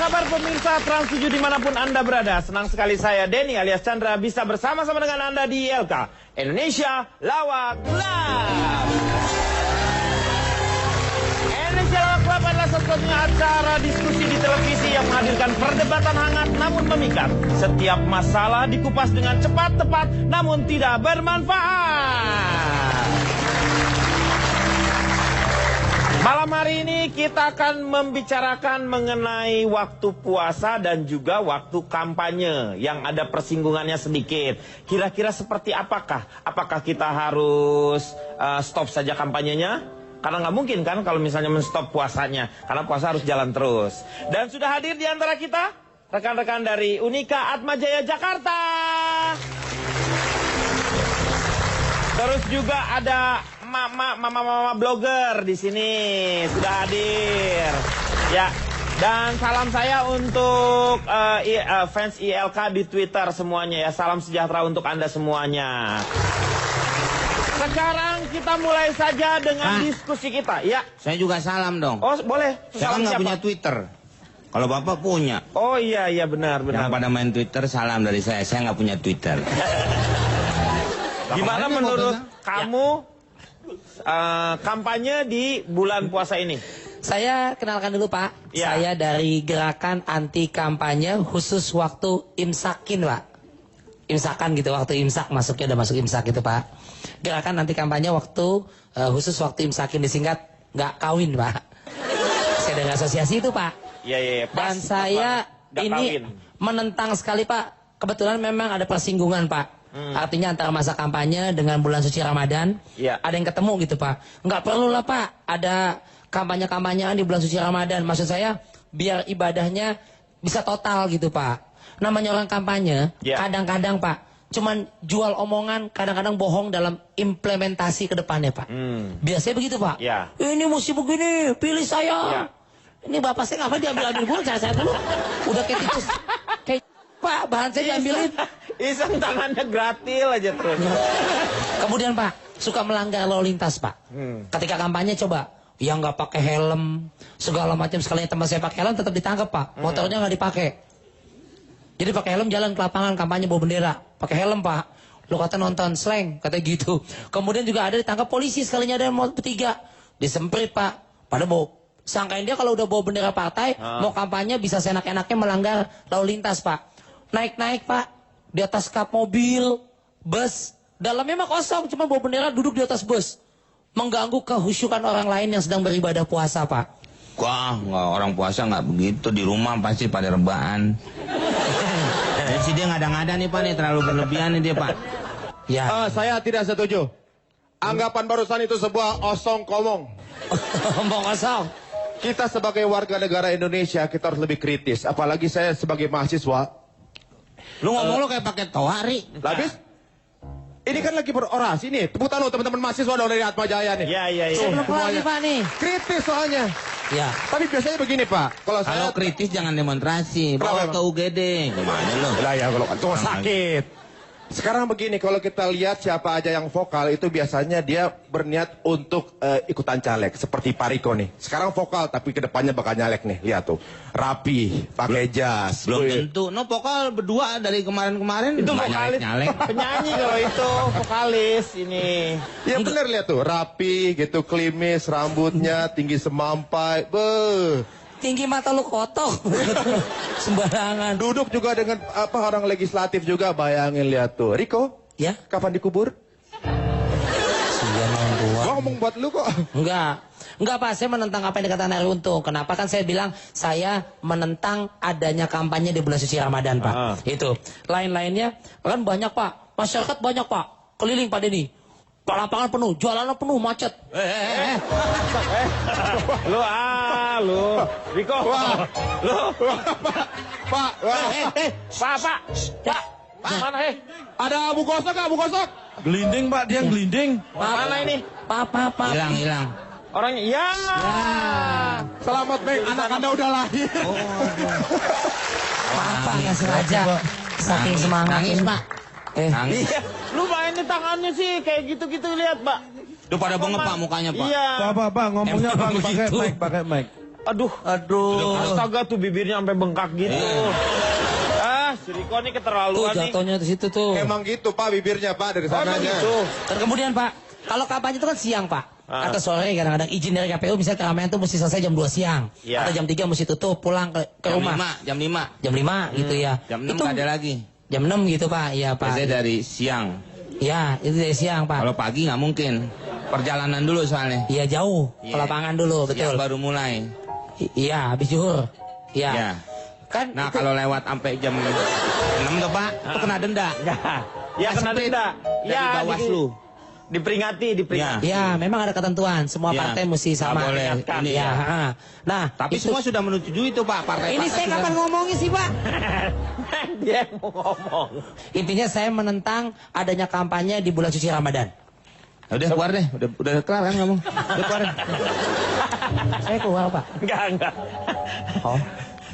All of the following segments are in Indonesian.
kabar pemirsa Trans 7 dimanapun Anda berada? Senang sekali saya, Denny alias Chandra, bisa bersama-sama dengan Anda di ILK, Indonesia Lawak Club. Indonesia Lawak Club adalah satu-satunya acara diskusi di televisi yang menghadirkan perdebatan hangat namun memikat. Setiap masalah dikupas dengan cepat, tepat, namun tidak bermanfaat. Malam hari ini kita akan membicarakan mengenai waktu puasa dan juga waktu kampanye yang ada persinggungannya sedikit. Kira-kira seperti apakah? Apakah kita harus stop saja kampanyenya? Karena nggak mungkin kan kalau misalnya menstop puasanya. Karena puasa harus jalan terus. Dan sudah hadir di antara kita rekan-rekan dari Unika Atmajaya Jakarta. Terus juga ada mama blogger di sini sudah hadir. Ya, dan salam saya untuk fans ILK di Twitter semuanya ya. Salam sejahtera untuk Anda semuanya. Sekarang kita mulai saja dengan diskusi kita. Ya. Saya juga salam dong. Oh, boleh. Saya kan nggak punya Twitter. Kalau Bapak punya. Oh iya benar. Yang pada main Twitter salam dari saya. Saya nggak punya Twitter. Gimana menurut kamu kampanye di bulan puasa ini? Saya kenalkan dulu Pak. Ya. Saya dari Gerakan Anti Kampanye khusus waktu imsakin Pak. Imsakan gitu, waktu imsak masuknya udah masuk imsak gitu Pak. Gerakan Anti Kampanye waktu khusus waktu imsakin, disingkat nggak kawin Pak. Saya dari asosiasi itu Pak. Iya. Dan saya ini menentang sekali Pak. Kebetulan memang ada persinggungan Pak. Artinya antara masa kampanye dengan bulan suci Ramadan, ada yang ketemu gitu Pak. Nggak perlu lah Pak, ada kampanye-kampanyean di bulan suci Ramadan. Maksud saya, biar ibadahnya bisa total gitu Pak. Namanya orang kampanye, kadang-kadang Pak, cuman jual omongan, kadang-kadang bohong dalam implementasi ke depannya Pak. Biasanya begitu Pak. Ini mesti begini, pilih saya. Ini bapak saya ngapain diambil-ambil dulu, saya dulu. Udah kayak tikus. Kayak Pak, bahan saya diambilin. Iseng tangannya gratil aja terus. Kemudian Pak, suka melanggar lalu lintas Pak. Ketika kampanye coba, yang nggak pakai helm, segala macam, sekalinya teman saya pakai helm tetap ditangkap Pak. Motornya nggak dipakai. Jadi pakai helm jalan ke lapangan kampanye bawa bendera. Pakai helm Pak. Lu kata nonton slang, kata gitu. Kemudian juga ada ditangkap polisi, sekalinya ada yang mau bertiga. Disemprit Pak. Pada mau sangkain dia kalau udah bawa bendera partai, mau kampanye bisa seenak-enaknya melanggar lalu lintas Pak. Naik-naik Pak. Di atas kap mobil, bus, dalamnya mah kosong, cuma bawa bendera duduk di atas bus. Mengganggu kehusyukan orang lain yang sedang beribadah puasa, Pak. Wah, orang puasa nggak begitu. Di rumah pasti pada rebahan. Jadi sih dia ngada-ngada nih Pak, nih terlalu berlebihan nih dia Pak. Ya. Saya tidak setuju. Anggapan barusan itu sebuah osong komong. Omong kosong. Kita sebagai warga negara Indonesia, kita harus lebih kritis. Apalagi saya sebagai mahasiswa. Lu ngomong lu kayak pakai toa, Ri. Habis? Ini kan lagi berorasi nih. Tepuk tangan teman-teman mahasiswa dari Atmajaya nih. Iya. Sebelum lagi Pak nih. Kritis soalnya. Ya. Tapi biasanya begini Pak. Kalau saya kritis jangan demonstrasi. Bawa ke UGD. Gimana lu? Lah ya kalau itu sakit. Sekarang begini, kalau kita lihat siapa aja yang vokal itu biasanya dia berniat untuk ikutan caleg. Seperti Pak Riko nih. Sekarang vokal tapi kedepannya bakal nyalek nih. Lihat tuh. Rapi, pakai jas. Belum tentu. No vokal berdua dari kemarin-kemarin. Itu vokalis. Nyalek. Penyanyi kalau itu vokalis ini. Ya bener lihat tuh. Rapi gitu, klimis, rambutnya tinggi semampai. Tinggi mata lu kotok. Sembarangan. Duduk juga dengan orang legislatif juga, bayangin lihat tuh. Riko, ya, kapan dikubur? Gua ngomong buat lu kok. Enggak Pak, saya menentang apa yang dikatakan Ari Untung. Kenapa kan saya bilang saya menentang adanya kampanye di bulan suci Ramadan Pak. Itu. Lain-lainnya kan banyak Pak. Masyarakat banyak Pak. Keliling Pak Denny. Lapangan penuh, jualannya penuh, macet. Lu. Riko. Pak. Mana Ada Abu Gosok nggak, Abu Gosok? Gelinding Pak, dia gelinding. Mana ini? Pak. Hilang. Orangnya, ya. Selamat Bang, anak Anda udah lahir. Pak, nggak sengaja. Saking semangatnya Pak. Nangis. Iya. Lu main di tangannya sih kayak gitu-gitu lihat, Pak. Udah pada bengep Pak mukanya Pak. Iya. Pak, ngomongnya Pak, pakai mic. Aduh. Astaga tuh bibirnya sampai bengkak gitu. Si Riko nih Tuh keterlaluan nih. jatuhnya di situ tuh. Emang gitu Pak bibirnya Pak dari Emang sananya. gitu. Dan kemudian Pak, kalau kampanye itu kan siang Pak. Atau sore kadang-kadang izin dari KPU misalnya keramaian tuh mesti selesai jam 2 siang. Iya. Atau jam 3 mesti tutup pulang ke Jam rumah. 5, jam 5. Jam 5 gitu ya. Jam 6 itu nggak ada lagi. jam 6 gitu Pak. Iya Pak. Biasanya dari siang. Ya, itu dari siang Pak. Kalau pagi nggak mungkin. Perjalanan dulu soalnya. Iya jauh, ke Iya. lapangan dulu, betul. Siang baru mulai. Iya, habis zuhur. Iya. Ya. Kan Nah itu- kalau lewat sampai jam 6 tuh Pak, itu kena denda. Ya kena Speed denda. dari Bawaslu. Diperingati. Ya, memang ada ketentuan. Semua Ya. partai mesti sama. Nggak boleh. Ingatkan, Ini ya. ya. ha. Nah, Tapi itu- semua sudah menyetujui itu Pak, partai. ini saya kapan ngomongin sih Pak? Dia yang mau ngomong. Intinya saya menentang adanya kampanye di bulan suci Ramadan. Udah keluar deh, udah kelar kan ngomong. Udah keluar. Saya keluar Pak. Enggak. Oh.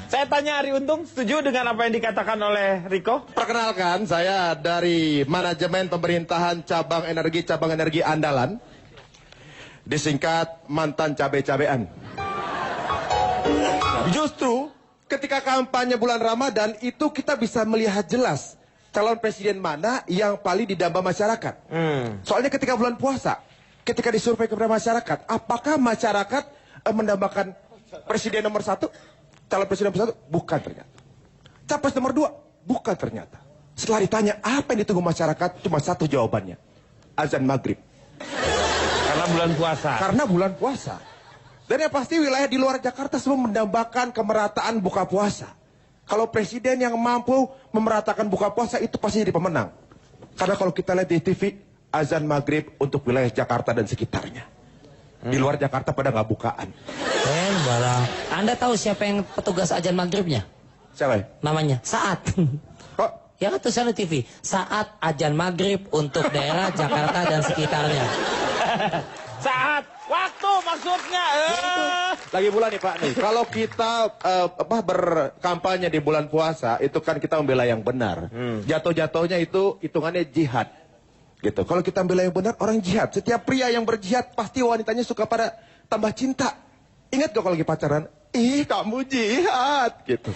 Saya tanya Ari Untung, setuju dengan apa yang dikatakan oleh Riko? Perkenalkan, saya dari Manajemen Pemerintahan Cabang Energi Andalan. Disingkat mantan cabe-cabean. Justru ketika kampanye bulan Ramadan itu kita bisa melihat jelas calon presiden mana yang paling didamba masyarakat. Soalnya ketika bulan puasa, ketika disurvei kepada masyarakat, apakah masyarakat mendambakan presiden nomor 1? Calon presiden nomor 1? Bukan ternyata. Capres nomor 2? Bukan ternyata. Setelah ditanya apa yang ditunggu masyarakat, cuma satu jawabannya. Azan maghrib. Karena bulan puasa. Karena bulan puasa. Dan yang pasti wilayah di luar Jakarta semua mendambakan kemerataan buka puasa. Kalau presiden yang mampu memeratakan buka puasa itu pasti jadi pemenang. Karena kalau kita lihat di TV, azan maghrib untuk wilayah Jakarta dan sekitarnya. Di luar Jakarta pada nggak bukaan. Barang. Anda tahu siapa yang petugas ajan maghribnya? Siapa ya? Namanya Saat. Kok? Ya kan tulisannya TV. Saat ajan maghrib untuk daerah Jakarta dan sekitarnya. Saat waktu maksudnya. Lagi bulan nih Pak nih. Kalau kita berkampanye di bulan puasa, itu kan kita membela yang benar. Jatuh-jatuhnya itu hitungannya jihad. Gitu. Kalau kita membela yang benar, orang jihad. Setiap pria yang berjihad pasti wanitanya suka pada tambah cinta. Ingat gak kalau lagi pacaran? Ih, kamu jihad gitu.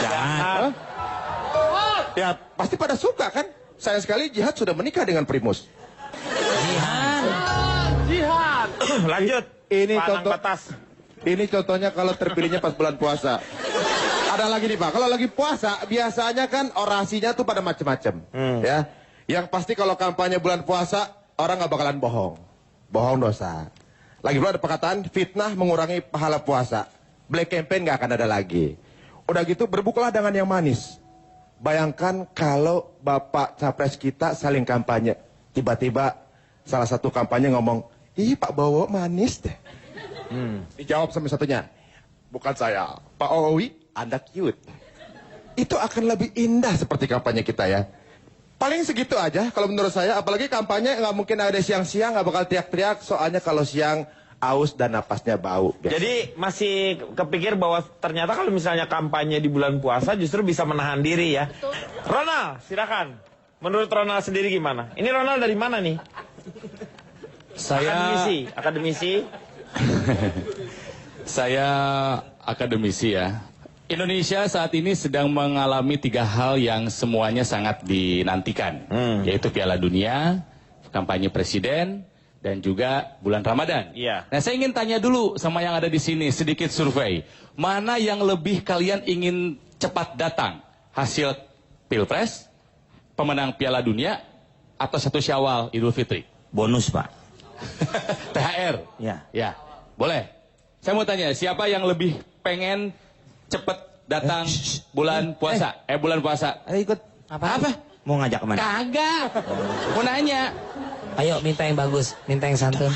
Jahat. Ya, pasti pada suka kan? Sayang sekali jihad sudah menikah dengan Primus. Jihad. Lanjut. Ini Panang contoh. batas. Ini contohnya kalau terpilihnya pas bulan puasa. Ada lagi nih Pak, kalau lagi puasa biasanya kan orasinya tuh pada macem-macem. Ya, yang pasti kalau kampanye bulan puasa orang nggak bakalan bohong, bohong dosa. Lagi pula ada perkataan fitnah mengurangi pahala puasa. Black campaign nggak akan ada lagi. Udah gitu berbukalah dengan yang manis. Bayangkan kalau Bapak Capres kita saling kampanye, tiba-tiba salah satu kampanye ngomong, ih Pak Bowo manis deh. Dijawab sama satunya, bukan saya, Pak Owi, Anda cute. Itu akan lebih indah seperti kampanye kita ya. Paling segitu aja kalau menurut saya, apalagi kampanye nggak mungkin ada siang-siang, nggak bakal teriak-teriak, soalnya kalau siang aus dan napasnya bau. Biasa. Jadi masih kepikir bahwa ternyata kalau misalnya kampanye di bulan puasa justru bisa menahan diri ya. Ronald, silakan. Menurut Ronald sendiri gimana? Ini Ronald dari mana nih? Saya Akademisi. saya akademisi ya. Indonesia saat ini sedang mengalami 3 hal yang semuanya sangat dinantikan, yaitu Piala Dunia, kampanye presiden, dan juga bulan Ramadan. Iya. Nah, saya ingin tanya dulu sama yang ada di sini, sedikit survei. Mana yang lebih kalian ingin cepat datang? Hasil Pilpres, pemenang Piala Dunia, atau 1 Syawal Idul Fitri? Bonus Pak. THR? Ya. Ya, boleh. Saya mau tanya, siapa yang lebih pengen cepet datang bulan puasa? Bulan puasa. Ayo ikut. Apa? Mau ngajak kemana? Kagak. Mau nanya. Ayo minta yang bagus, minta yang santun.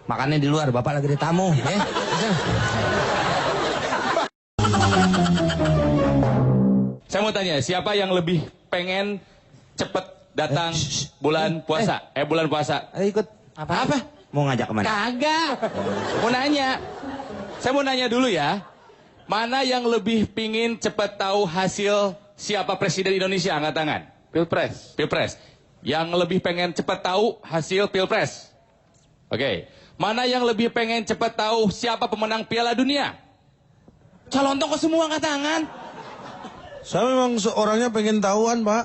Makannya di luar, Bapak lagi ada tamu. Saya mau tanya, siapa yang lebih pengen cepet datang bulan puasa? Bulan puasa. Ayo ikut. Apa? Mau ngajak kemana? Kagak. Mau nanya. Saya mau nanya dulu ya. Mana yang lebih pingin cepet tahu hasil siapa presiden Indonesia? Angkat tangan. Pilpres. Pilpres. yang lebih pengen cepat tahu hasil Pilpres? Oke. Mana yang lebih pengen cepat tahu siapa pemenang Piala Dunia? Calon kok semua angkat tangan. Saya memang orangnya pengen tahuan, Pak.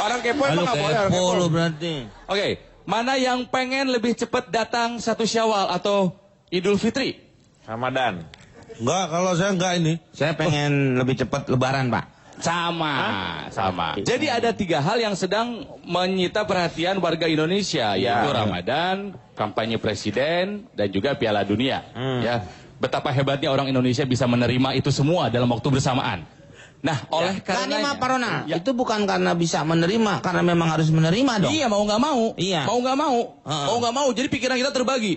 Orang kepo Lalu emang nggak boleh. Orang kepo kepo. lu berarti. Oke. Mana yang pengen lebih cepat datang 1 Syawal atau Idul Fitri? Ramadan. Enggak, kalau saya enggak ini. Saya pengen lebih cepat lebaran, Pak. Sama. Jadi ada 3 hal yang sedang menyita perhatian warga Indonesia, yaitu Ramadan, kampanye presiden, dan juga Piala Dunia. Ya, betapa hebatnya orang Indonesia bisa menerima itu semua dalam waktu bersamaan. Nah, oleh Kan ini mah karenanya, Pak Ronald, Ya. itu bukan karena bisa menerima, karena memang harus menerima dong. Iya, mau nggak mau, Iya. mau nggak mau, mau nggak mau. Jadi pikiran kita terbagi.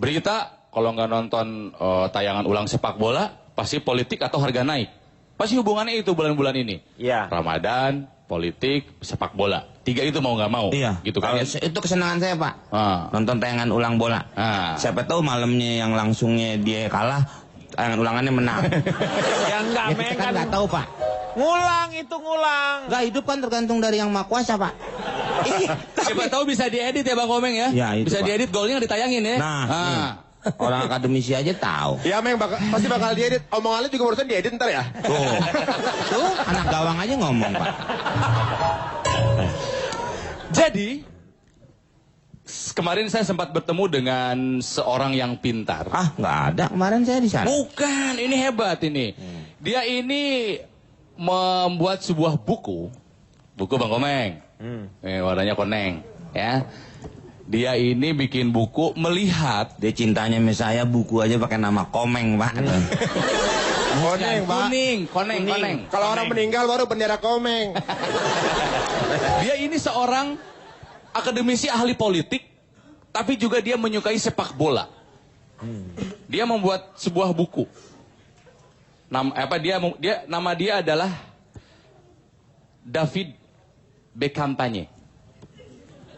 Berita, kalau nggak nonton tayangan ulang sepak bola, pasti politik atau harga naik. Pasti hubungannya itu bulan-bulan ini. Iya. Ramadan, politik, sepak bola. 3 itu mau nggak mau. Iya. Gitu kan. Kalau itu kesenangan saya, Pak. Ah. Nonton tayangan ulang bola. Ah. Siapa tahu malamnya yang langsungnya dia kalah, tayangan ulangannya menang. Ya enggak, Ya, Meng, kita kan kan nggak tahu, Pak. ngulang itu ngulang. Nggak, hidup kan tergantung dari yang maha kuasa, Pak. Siapa tahu bisa diedit ya Bang Komeng ya? Ya, itu, bisa Pak. diedit golnya ditayangin ya. Nah, nih, orang akademisi aja tahu. Ya, Meng, pasti bakal diedit. Omongannya juga barusan diedit ntar ya. Tuh, anak gawang aja ngomong, Pak. Jadi kemarin saya sempat bertemu dengan seorang yang pintar. Ah, nggak ada kemarin saya di sana. Bukan, ini hebat ini. Dia ini membuat sebuah buku Bang Komeng. Warnanya koneng, ya. Dia ini bikin buku melihat Dia cintanya sama saya, buku aja pakai nama Komeng, Pak. Koneng, Pak. koneng. Kalau orang meninggal baru bendera Komeng. Dia ini seorang akademisi ahli politik, tapi juga dia menyukai sepak bola. Dia membuat sebuah buku. Nama dia adalah David Bekampanye.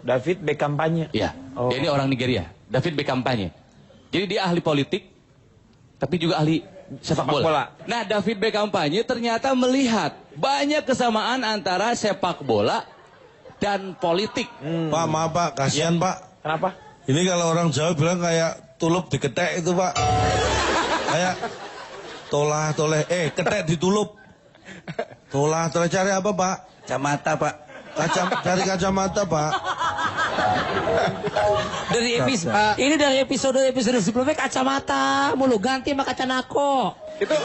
David Bekampanye. Ya, Oh. dia ini orang Nigeria. David Bekampanye. Jadi dia ahli politik, tapi juga ahli sepak bola. Nah, David Bekampanye ternyata melihat banyak kesamaan antara sepak bola dan politik. Pak, maaf Pak, kasihan Pak. Kenapa? Ini kalau orang Jawa bilang kayak tulup diketek itu Pak. Kayak toleh, ketek ditulup. Toleh cari apa Pak? Kacamata, Pak. Cari kacamata Pak. Ini dari episode sebelumnya kacamata mulu ganti sama kacanako. Itu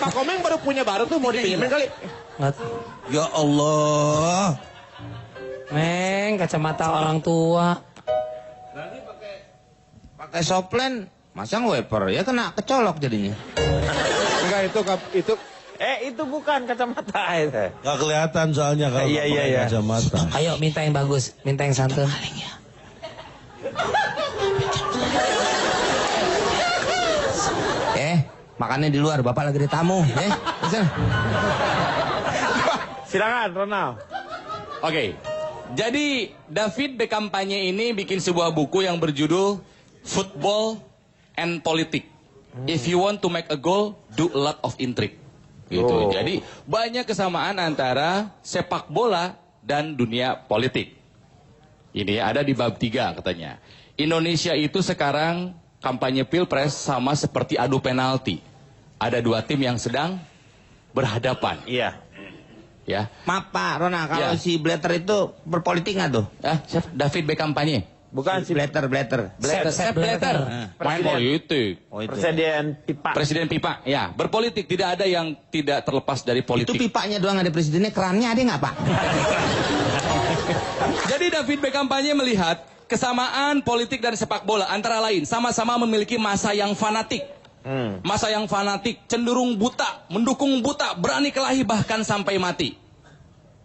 Pak Komeng baru punya baru tuh mau dipinjemin kali. Nggak tahu. Ya Allah. Meng, kacamata orang tua. Pakai soplen, masang wiper, ya kena kecolok jadinya. Enggak, itu Itu bukan kacamata itu. Gak kelihatan soalnya kalau Iya, nggak pakai iya. kacamata. Ayo minta yang bagus, minta yang santun. Makannya di luar, Bapak lagi ada tamu. Pesan. Silakan, Ronald. Oke. Jadi David Bekampanye ini bikin sebuah buku yang berjudul Football and Politics. If you want to make a goal, do a lot of intrigue. Gitu. Oh. Jadi banyak kesamaan antara sepak bola dan dunia politik. Ini ada di bab 3 katanya. Indonesia itu sekarang kampanye Pilpres sama seperti adu penalti. Ada 2 tim yang sedang berhadapan. Iya. Ya. Maaf Pak Rona, kalau Ya. si Blatter itu berpolitik nggak tuh? Siapa? David Bekampanye. Bukan si Blatter. Sepp Blatter. Main politik. Oh, itu. Presiden Pipa. Presiden Pipa, ya, berpolitik. Tidak ada yang tidak terlepas dari Itu politik. pipanya doang ada presidennya, kerannya ada nggak Pak? Jadi David Bekampanye melihat kesamaan politik dan sepak bola antara lain sama-sama memiliki masa yang fanatik. Masa yang fanatik, cenderung buta, mendukung buta, berani kelahi bahkan sampai mati.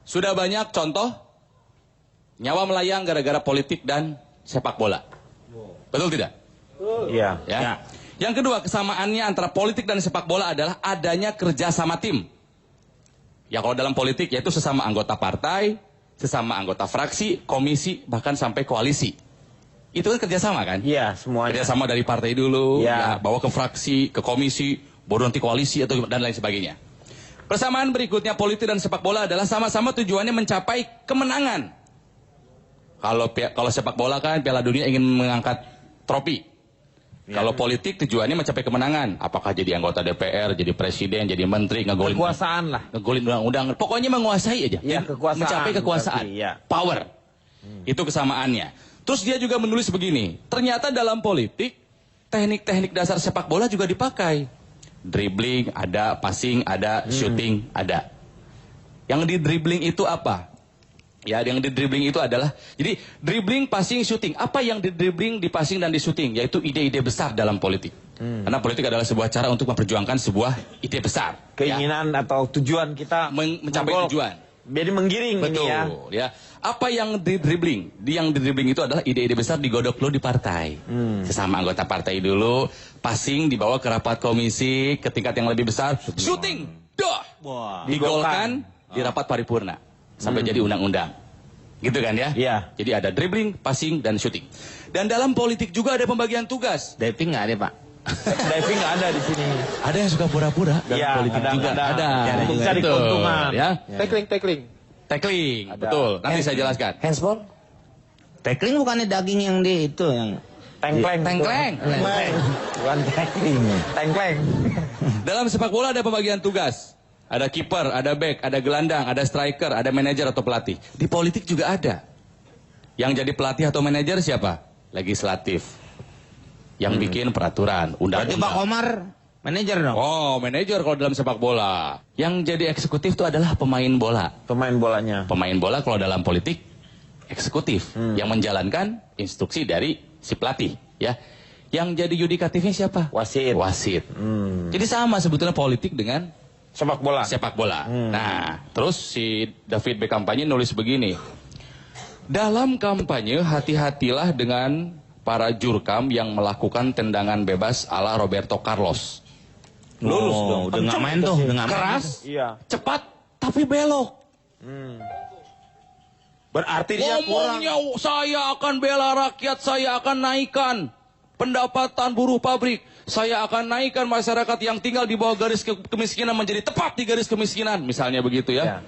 Sudah banyak contoh nyawa melayang gara-gara politik dan sepak bola. Betul tidak? Iya. Ya. Yang kedua, kesamaannya antara politik dan sepak bola adalah adanya kerja sama tim. Ya kalau dalam politik yaitu sesama anggota partai, sesama anggota fraksi, komisi, bahkan sampai koalisi. Itu kan kerjasama kan? Iya, semuanya. Kerjasama dari partai dulu, Ya. ya, bawa ke fraksi, ke komisi, baru nanti koalisi atau dan lain sebagainya. Persamaan berikutnya politik dan sepak bola adalah sama-sama tujuannya mencapai kemenangan. Kalau sepak bola kan Piala Dunia ingin mengangkat trofi. Kalau politik tujuannya mencapai kemenangan. Apakah jadi anggota DPR, jadi presiden, jadi menteri, ngegolin Kekuasaan lah. ngegolin undang-undang. Pokoknya menguasai aja. Ya, kekuasaan. Mencapai kekuasaan. Berarti, ya. Power. Itu kesamaannya. Terus dia juga menulis begini. Ternyata dalam politik teknik-teknik dasar sepak bola juga dipakai. Dribbling ada, passing ada, shooting ada. Yang di dribbling itu apa? Ya, yang di dribbling itu adalah, jadi dribbling, passing, shooting. Apa yang di dribbling, di passing, dan di shooting? Yaitu ide-ide besar dalam politik. Karena politik adalah sebuah cara untuk memperjuangkan sebuah ide besar. Keinginan atau tujuan kita mencapai menggol. tujuan. Jadi menggiring Betul, ini ya. ya. Apa yang di dribbling? Yang di dribbling itu adalah ide-ide besar digodok dulu di partai. Sesama anggota partai dulu, passing dibawa ke rapat komisi, ke tingkat yang lebih besar, shooting, digolkan di rapat paripurna sampai jadi undang-undang. Gitu kan ya? Iya. Jadi ada dribbling, passing, dan shooting. Dan dalam politik juga ada pembagian tugas. Diving nggak ada pak? Diving nggak ada di sini. Ada yang suka pura-pura dalam Iya, politik juga. ada. Ada. Untuk cari Betul, keuntungan. Ya. Tackling. Betul. Nanti saya jelaskan. Handsball? Tackling bukannya daging yang di itu yang Tengkleng. Tengkleng. Bukan tackling. Tengkleng. Dalam sepak bola ada pembagian tugas. Ada kiper, ada back, ada gelandang, ada striker, ada manajer atau pelatih. Di politik juga ada. Yang jadi pelatih atau manajer siapa? Legislatif. Yang bikin peraturan, berarti Pak undang-undang. Komar manajer dong. Oh, manajer kalau dalam sepak bola. Yang jadi eksekutif itu adalah pemain bola. Pemain bolanya. Pemain bola kalau dalam politik eksekutif yang menjalankan instruksi dari si pelatih, ya. Yang jadi yudikatifnya siapa? Wasit. Wasit. Jadi sama sebetulnya politik dengan Sepak bola. sepak bola. Nah, terus si David B. Kampanye nulis begini. Dalam kampanye hati-hatilah dengan para jurkam yang melakukan tendangan bebas ala Roberto Carlos. Lurus dong. Udah nggak main tuh, udah nggak main. Keras, Iya. cepat, tapi belok. Berarti dia kurang. Ngomongnya saya akan bela rakyat, saya akan naikkan pendapatan buruh pabrik. Saya akan naikkan masyarakat yang tinggal di bawah garis kemiskinan menjadi tepat di garis kemiskinan. Misalnya begitu ya.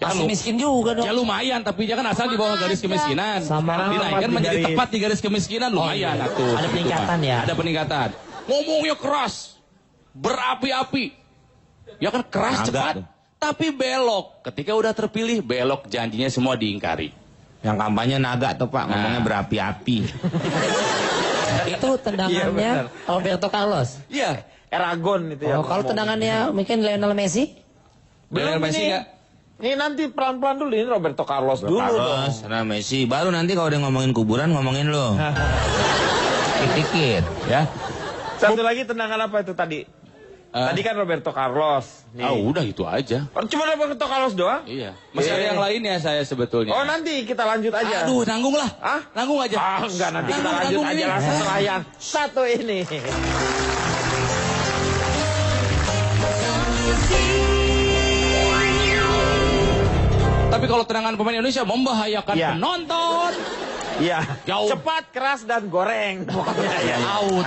Masih miskin juga dong. Ya lumayan, tapi dia kan asal di bawah garis kemiskinan. Sama dinaikkan menjadi tepat di garis kemiskinan, lumayan. Atuh. Ada peningkatan ya. Ada peningkatan. Ngomongnya keras, berapi-api. Ya kan keras, Agak cepat, tuh. tapi belok. Ketika udah terpilih, belok, janjinya semua diingkari. Yang kampanye naga tuh pak, ngomongnya berapi-api. Itu tendangannya Roberto Carlos. Iya. Eragon itu ya. Oh, kalau tendangannya mungkin Lionel Messi? Lionel Messi ini. nggak? Ini nanti pelan-pelan dulu, ini Roberto Carlos dulu dong. Carlos, nah Messi. Baru nanti kalau dia ngomongin kuburan, ngomongin lo. Dikit-dikit. Ya. Satu lagi tendangan apa itu tadi? Tadi kan Roberto Carlos. Nih. Ah, udah itu aja. Oh, cuma Roberto Carlos doang? Iya. Masih ada yang lain ya saya sebetulnya. Oh, nanti kita lanjut aja. Aduh, nanggung lah. Hah? Nanggung aja. Ah, enggak, nanti kita lanjut Nanggung aja ini. lah setelah yang satu ini. Tapi kalau tendangan pemain Indonesia membahayakan Iya. penonton. Iya. Jauh. Cepat, keras, dan goreng. Pokoknya ya. Out.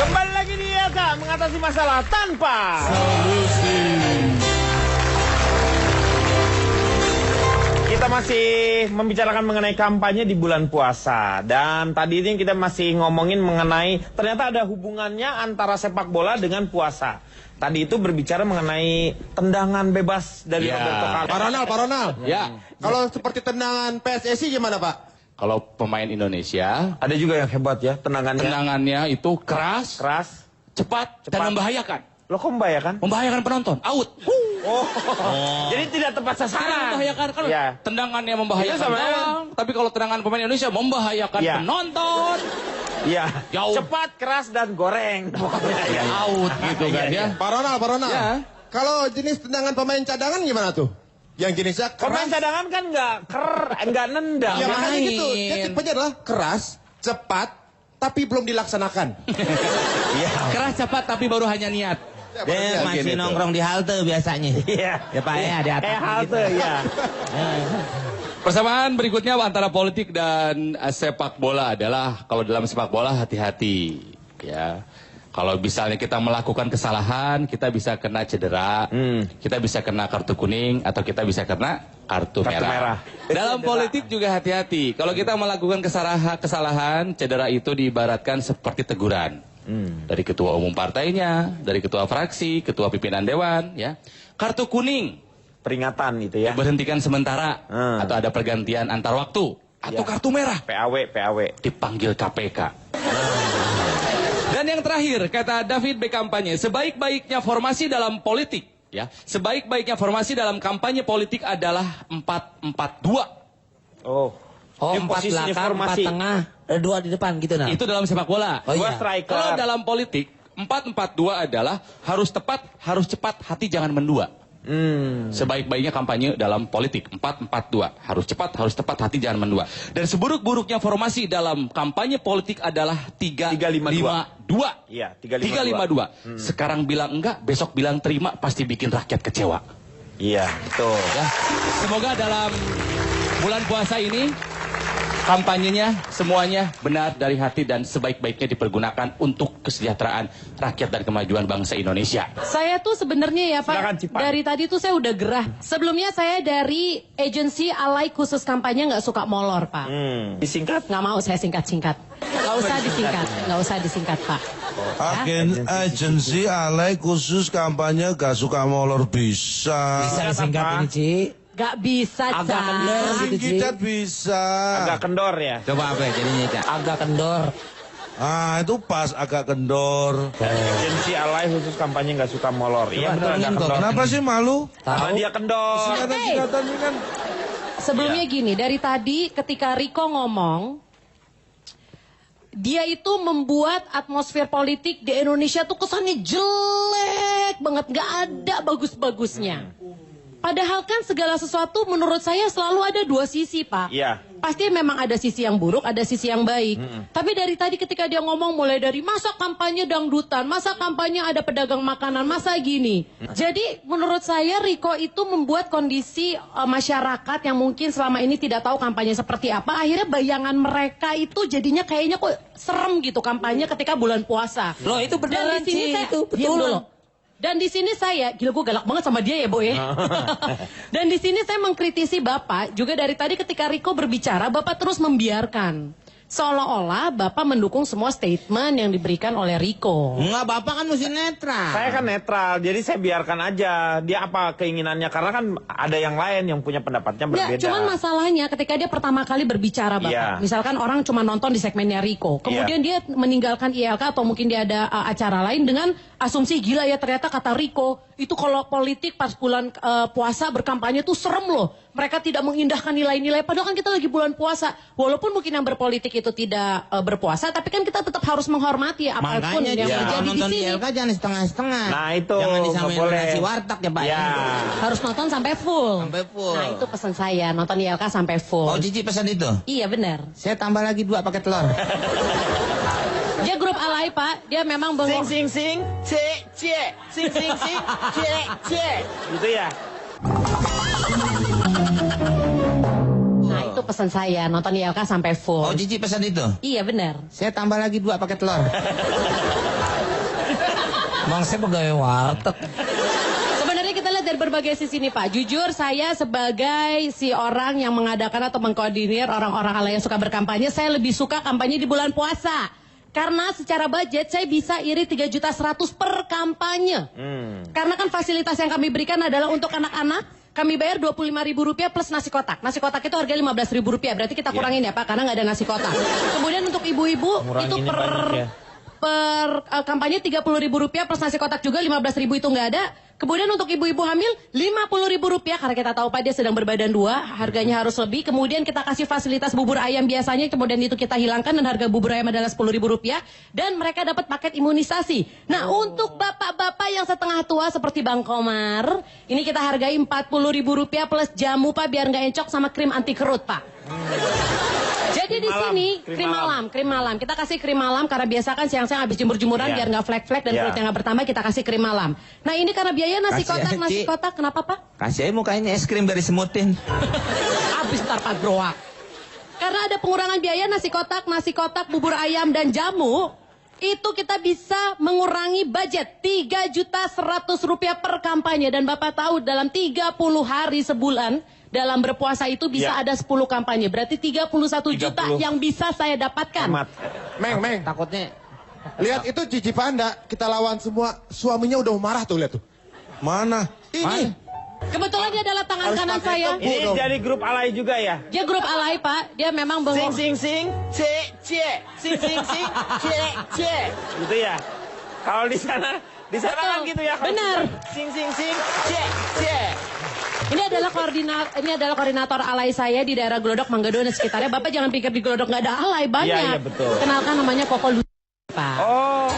Kembali lagi di Yoga mengatasi masalah tanpa solusi. Kita masih membicarakan mengenai kampanye di bulan puasa. Dan tadi ini kita masih ngomongin mengenai ternyata ada hubungannya antara sepak bola dengan puasa. Tadi itu berbicara mengenai tendangan bebas dari Ya. Roberto Carlos. Pak Ronald. Ya. Kalau seperti tendangan PSSI gimana Pak? Kalau pemain Indonesia, Ada juga yang hebat ya, tendangannya. tendangannya itu keras, Keras. cepat, dan membahayakan. Lo kok membahayakan? Membahayakan penonton, out. Oh. Jadi tidak tepat Karena sasaran. membahayakan kan Iya. tendangannya Itu membahayakan sama gawang, tapi kalau tendangan pemain Indonesia membahayakan Iya. penonton, Iya. Jauh. Cepat, keras dan goreng. Pokoknya ya. out gitu kan ya. Pak Ronald. Ya. Kalau jenis tendangan pemain cadangan gimana tuh? Yang jenisnya Pemain keras. cadangan kan nggak nendang. Ya Main. makanya gitu. Dia tipenya adalah keras, cepat, tapi belum dilaksanakan. Keras cepat tapi baru hanya niat. Ya, baru Dia niat masih gini tuh. nongkrong di halte biasanya. Iya. Ya Pak ya, di atas Kayak halte gitu. ya. Persamaan berikutnya antara politik dan sepak bola adalah kalau dalam sepak bola hati-hati ya. Kalau misalnya kita melakukan kesalahan, kita bisa kena cedera, kita bisa kena kartu kuning atau kita bisa kena kartu merah. Dalam politik juga hati-hati. Kalau kita melakukan kesalahan, cedera itu diibaratkan seperti teguran. Dari ketua umum partainya, dari ketua fraksi, ketua pimpinan dewan, ya. Kartu kuning Peringatan itu ya. berhentikan sementara atau ada pergantian antar waktu atau Ya. kartu merah PAW. dipanggil KPK. Dan yang terakhir kata David B. Kampanye, sebaik-baiknya formasi dalam politik ya, sebaik-baiknya formasi dalam kampanye politik adalah 4-4-2. Oh. Oh, Ini 4 posisinya belakang, 4 formasi. tengah, 2 di depan gitu nah. Itu dalam sepak bola. Oh, Gua iya. striker. Kalau dalam politik 4-4-2 adalah harus tepat, harus cepat, hati jangan mendua. Sebaik-baiknya kampanye dalam politik 4-4-2, harus cepat, harus tepat, hati jangan mendua. Dan seburuk-buruknya formasi dalam kampanye politik adalah 3-5-2. Iya, 3-5-2. Sekarang bilang enggak, besok bilang terima, pasti bikin rakyat kecewa. Iya, betul. Ya. Semoga dalam bulan puasa ini kampanyenya semuanya benar dari hati dan sebaik-baiknya dipergunakan untuk kesejahteraan rakyat dan kemajuan bangsa Indonesia. Saya tuh sebenarnya ya Silakan, Pak, Cipan. dari tadi tuh saya udah gerah. Sebelumnya saya dari agensi alay khusus kampanye nggak suka molor Pak. Disingkat. Nggak mau saya singkat-singkat. Nggak usah disingkat Pak. Agensi alay khusus kampanye gak suka molor bisa. Bisa disingkat ini, Ci. Nggak bisa, Agak Cak. kendor gitu, Ci. Kita bisa. Agak kendor ya. Coba apa ya jadinya, Cak? Agak kendor. Ah, itu pas agak kendor. Agensi alay khusus kampanye nggak suka molor. Iya betul, agak turunin kok. kendor. Kenapa sih malu? Karena Tahu? dia kendor. Singkatan ini kan. Sebelumnya gini, dari tadi ketika Riko ngomong, dia itu membuat atmosfer politik di Indonesia tuh kesannya jelek banget, nggak ada bagus-bagusnya. Padahal kan segala sesuatu menurut saya selalu ada dua sisi, Pak. Iya. Pasti memang ada sisi yang buruk, ada sisi yang baik. Tapi dari tadi ketika dia ngomong mulai dari masa kampanye dangdutan, masa kampanye ada pedagang makanan, masa gini. Jadi menurut saya Riko itu membuat kondisi masyarakat yang mungkin selama ini tidak tahu kampanye seperti apa. Akhirnya bayangan mereka itu jadinya kayaknya kok serem gitu kampanye ketika bulan puasa. Loh, itu beneran, Dan di sini Ci. saya, Itu diam betulan. dulu. Dan di sini saya, gila gue galak banget sama dia ya, Bo ya. Dan di sini saya mengkritisi Bapak juga dari tadi ketika Riko berbicara, Bapak terus membiarkan. Seolah-olah Bapak mendukung semua statement yang diberikan oleh Riko. Enggak, Bapak kan mesti netral. Saya kan netral, jadi saya biarkan aja. Dia apa keinginannya, karena kan ada yang lain yang punya pendapatnya Enggak, berbeda. cuman masalahnya ketika dia pertama kali berbicara Iya. Bapak. Misalkan orang cuma nonton di segmennya Riko. Kemudian dia meninggalkan ILK atau mungkin dia ada acara lain dengan asumsi gila ya ternyata kata Riko. Itu kalau politik pas bulan puasa berkampanye tuh serem loh. Mereka tidak mengindahkan nilai-nilai. Padahal kan kita lagi bulan puasa. Walaupun mungkin yang berpolitik itu tidak berpuasa. Tapi kan kita tetap harus menghormati apapun Makanya yang dia kalau terjadi di nonton sini. ILK jangan setengah-setengah. Nah, itu Jangan nggak disamain boleh. nasi warteg ya Pak. Ya. Harus nonton sampai full. Sampai full. Nah itu pesan saya. Nonton ILK sampai full. Oh, Cici pesan itu. Iya benar. Saya tambah lagi 2 pakai telur. Dia grup alay Pak. Dia memang bengong. Sing sing sing, c c, sing c. Gitu ya. Nah itu pesan saya. Nonton ILK sampai full. Oh, Cici pesan itu. Iya benar. Saya tambah lagi 2 pakai telur. Bang, saya pegawai warteg. Sebenarnya kita lihat dari berbagai sisi nih Pak. Jujur saya sebagai si orang yang mengadakan atau mengkoordinir orang-orang alay yang suka berkampanye, saya lebih suka kampanye di bulan puasa. Karena secara budget saya bisa iri 3.100.000 per kampanye. Karena kan fasilitas yang kami berikan adalah untuk anak-anak. kami bayar Rp25.000 plus nasi kotak. Nasi kotak itu harga Rp15.000. Berarti kita kurangin ya Pak, karena nggak ada nasi kotak. Kemudian untuk ibu-ibu itu per kampanye Rp30.000 plus nasi kotak juga, Rp15.000 itu nggak ada. Kemudian untuk ibu-ibu hamil Rp50.000 karena kita tahu Pak dia sedang berbadan 2, harganya harus lebih. Kemudian kita kasih fasilitas bubur ayam biasanya, kemudian itu kita hilangkan dan harga bubur ayam adalah Rp10.000 dan mereka dapat paket imunisasi. Nah untuk bapak-bapak yang setengah tua seperti Bang Komar, ini kita hargai Rp40.000 plus jamu Pak biar nggak encok sama krim anti kerut Pak. Jadi di sini krim malam. Kita kasih krim malam karena biasa kan siang-siang habis jemur-jemuran biar nggak flek-flek dan kulitnya nggak bertambah, kita kasih krim malam. Nah ini karena biaya nasi kotak, kenapa Pak? Kasih aja mukanya es krim dari semutin. Habis ntar Pak Broak. Karena ada pengurangan biaya nasi kotak, bubur ayam dan jamu, itu kita bisa mengurangi budget Rp3.100.000 per kampanye. Dan Bapak tahu dalam 30 hari sebulan dalam berpuasa itu bisa ada 10 kampanye. Berarti 31 juta yang bisa saya dapatkan. Meng. Takutnya. Lihat itu Cici Panda, kita lawan semua. Suaminya udah marah tuh, lihat tuh. Mana? Ini. Kebetulan dia adalah tangan kanan saya. Ini dari grup alay juga ya? Dia grup alay Pak. Dia memang bengong. Sing, sing, c, sing, c. Gitu ya? Kalau di sana kan gitu ya? Benar. Sing, c. Ini adalah koordinator alay saya di daerah Glodok, Manggado dan sekitarnya. Bapak jangan pikir di Glodok nggak ada alay, banyak. Iya, betul. Kenalkan namanya Koko Lucy, Pak. Oh.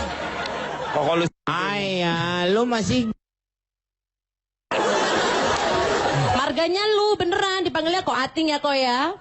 Koko Lucy. Ayah, lu masih Marganya lu beneran dipanggilnya kok Ating ya kok ya.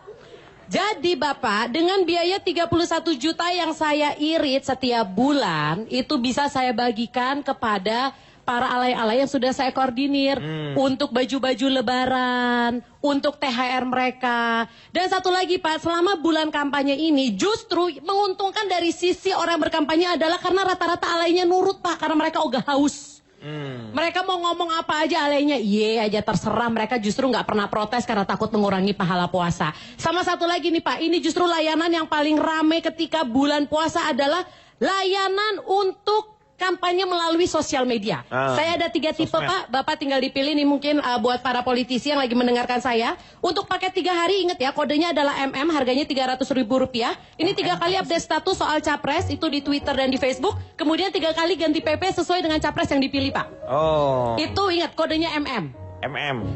Jadi Bapak, dengan biaya 31 juta yang saya irit setiap bulan, itu bisa saya bagikan kepada para alay-alay yang sudah saya koordinir untuk baju-baju lebaran, untuk THR mereka. Dan satu lagi Pak, selama bulan kampanye ini justru menguntungkan dari sisi orang berkampanye adalah karena rata-rata alaynya nurut Pak, karena mereka ogah haus. Mereka mau ngomong apa aja alaynya, iya aja terserah. Mereka justru nggak pernah protes karena takut mengurangi pahala puasa. Sama satu lagi nih Pak, ini justru layanan yang paling rame ketika bulan puasa adalah layanan untuk kampanye melalui sosial media. Saya ada 3 tipe Pak, Bapak tinggal dipilih nih mungkin buat para politisi yang lagi mendengarkan saya. Untuk paket 3 hari ingat ya, kodenya adalah MM, harganya Rp300.000. Ini 3 kali update status soal capres, itu di Twitter dan di Facebook. Kemudian 3 kali ganti PP sesuai dengan capres yang dipilih Pak. Oh. Itu ingat kodenya MM.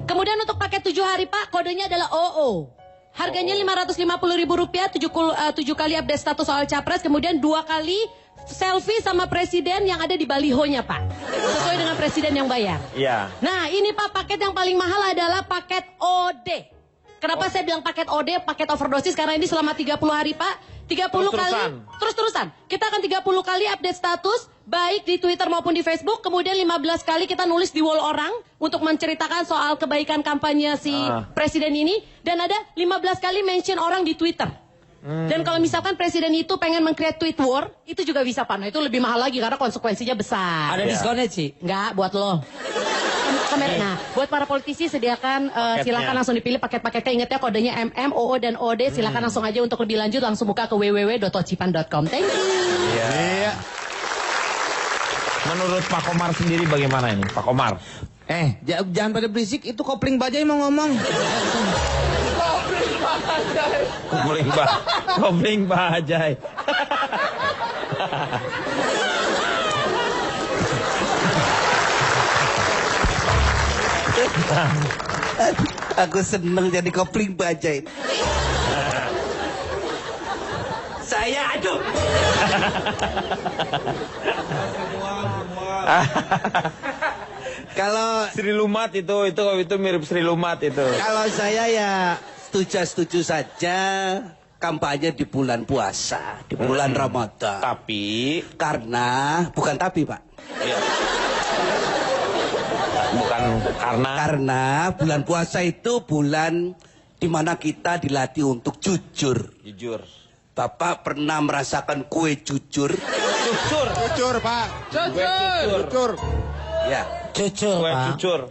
Kemudian untuk paket 7 hari Pak, kodenya adalah OO. Harganya Rp550.000, 7 kali update status soal capres, kemudian 2 kali selfie sama presiden yang ada di balihonya Pak. Sesuai dengan presiden yang bayar. Iya. Nah ini Pak, paket yang paling mahal adalah paket OD. Kenapa saya bilang paket OD, paket overdosis? Karena ini selama 30 hari Pak. 30 kali. Terus-terusan. Kita akan 30 kali update status. Baik di Twitter maupun di Facebook. Kemudian 15 kali kita nulis di wall orang. Untuk menceritakan soal kebaikan kampanye si presiden ini. Dan ada 15 kali mention orang di Twitter. Dan kalau misalkan presiden itu pengen meng-create tweet war, itu juga bisa Pak. Nah itu lebih mahal lagi karena konsekuensinya besar. Ada diskonnya Ci? Enggak, buat lo. Nah, buat para politisi sediakan, silakan langsung dipilih paket-paketnya. Ingat ya kodenya MM, OO, dan OD. Silakan langsung aja untuk lebih lanjut langsung buka ke www.tocipan.com. Thank you. Iya. Menurut Pak Komar sendiri bagaimana ini, Pak Komar? Jangan pada berisik, itu kopling bajai mau ngomong. Kopling bajai. Aku seneng jadi kopling bajai. Saya aduh. Kalau Sri Lumat itu mirip Sri Lumat itu. kalau saya ya setuju saja kampanye di bulan puasa, di bulan Ramadan. Tapi Karena bukan tapi Pak. bukan Karena bulan puasa itu bulan di mana kita dilatih untuk jujur. jujur. Bapak pernah merasakan kue jujur? Jujur, Pak. Jujur. Ya, Cucul Kue Pak. jujur.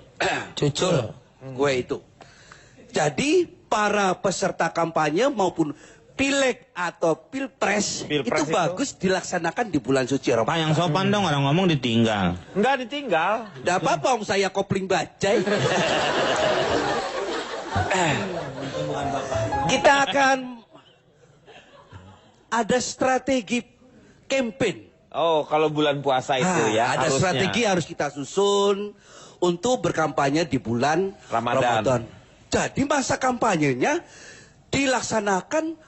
jujur. Kue itu. Jadi para peserta kampanye maupun pileg atau pilpres, Pilpres itu bagus dilaksanakan di bulan suci Pak Ramadan. yang sopan dong, orang ngomong ditinggal. Enggak ditinggal. Tidak apa-apa, om saya kopling bajai. Kita akan ada strategi campaign. Oh, kalau bulan puasa itu ya Ada harusnya. strategi harus kita susun untuk berkampanye di bulan Ramadan. Jadi masa kampanyenya dilaksanakan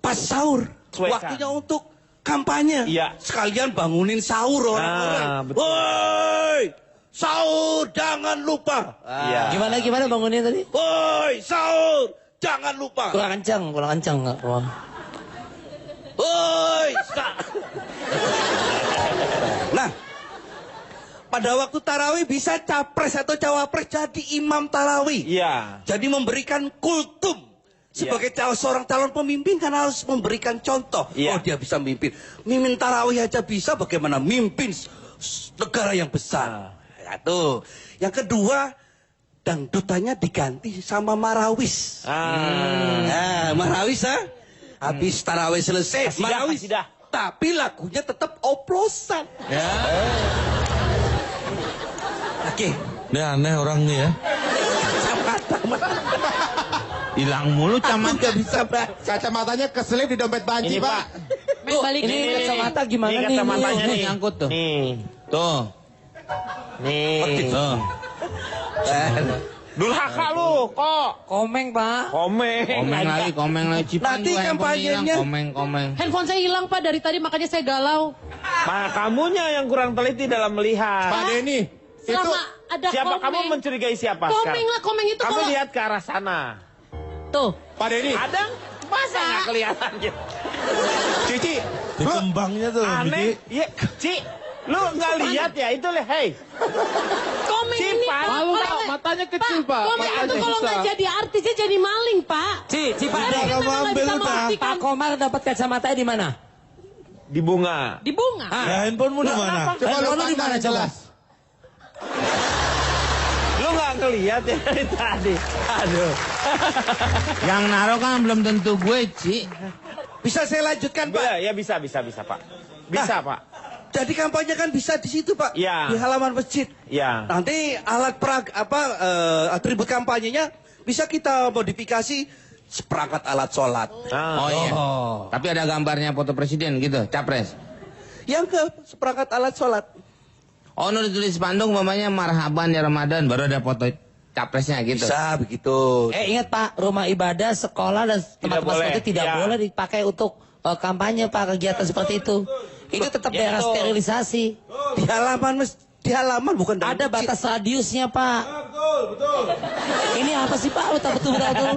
pas sahur. Sesuaikan. Waktunya untuk kampanye. Iya. Sekalian bangunin sahur orang-orang. betul. Woi, sahur jangan lupa. Iya. Gimana bangunnya tadi? Woi, sahur jangan lupa. Kurang kencang nggak? Woi, nah, pada waktu tarawih bisa capres atau cawapres jadi imam tarawih. Iya. Jadi memberikan kultum. Sebagai seorang calon pemimpin kan harus memberikan contoh. Iya. Oh, dia bisa mimpin. Mimpin tarawih aja bisa, bagaimana mimpin negara yang besar. Ya, tuh. Yang kedua, dangdutannya diganti sama marawis. Nah, marawis habis tarawih selesai, Kasidah, marawis. kasidah. Tapi lagunya tetap oplosan. Ya. Oke. Ini aneh orang nih ya. Hilang mulu Aku camat. nggak bisa baca. Kacamatanya keselip di dompet banci, Ini, Pak. Balik ini kacamata gimana Ini nih? kacamatanya Nih, nih. nyangkut tuh. Nih. Tuh. Nih. Tuh. Durhaka lu kok. Komeng, Pak. Komeng lagi. Cipan Nanti juga handphone kampanyenya. hilang, komeng. Handphone saya hilang Pak dari tadi makanya saya galau. Pak, kamunya yang kurang teliti dalam melihat. Pak Denny, itu Selama ada Siapa komeng. kamu mencurigai siapa Komeng sekarang? lah, komeng itu Kamu kalau... lihat ke arah sana. Tuh. Pak Denny, Ada? Masa nggak kelihatan gitu? Cici, Di kembangnya tuh. Aneh. Iya, Ci. Lu nggak lihat ya itu leh, hei. Komeng ini Cipan. Pak. Malu, Pak, matanya kecil, Pak. Komeng itu Matanya kalau susah. nggak jadi artis dia jadi maling Pak. Pak. Padahal kamu memang nggak ambil bisa udah. membuktikan. Pak Komar dapat kacamatanya di mana? Di bunga. Di bunga. Ya handphonemu di mana? Handphone lu di mana coba? Lu nggak ngelihat ya dari tadi. Aduh. Yang naruh kan belum tentu gue, Ci. Bisa saya lanjutkan, Pak? Ya bisa Pak. Bisa Pak. Jadi kampanye kan bisa di situ, Pak. Iya. Di halaman masjid. Ya. Nanti alat atribut kampanyenya bisa kita modifikasi seperangkat alat sholat. Oh iya. Tapi ada gambarnya foto presiden gitu, capres. Yang ke seperangkat alat sholat. Oh, nu ditulis spanduk mamanya marhaban ya Ramadan, baru ada foto capresnya gitu. Bisa begitu. Ingat Pak, rumah ibadah, sekolah dan tempat-tempat boleh. seperti itu tidak Ya. boleh dipakai untuk kampanye Pak, kegiatan seperti itu. Itu tetap Ya, daerah betul. sterilisasi. Di halaman bukan dalam Ada masjid. batas radiusnya Pak. Ini apa sih Pak? Lu tak betul-betul.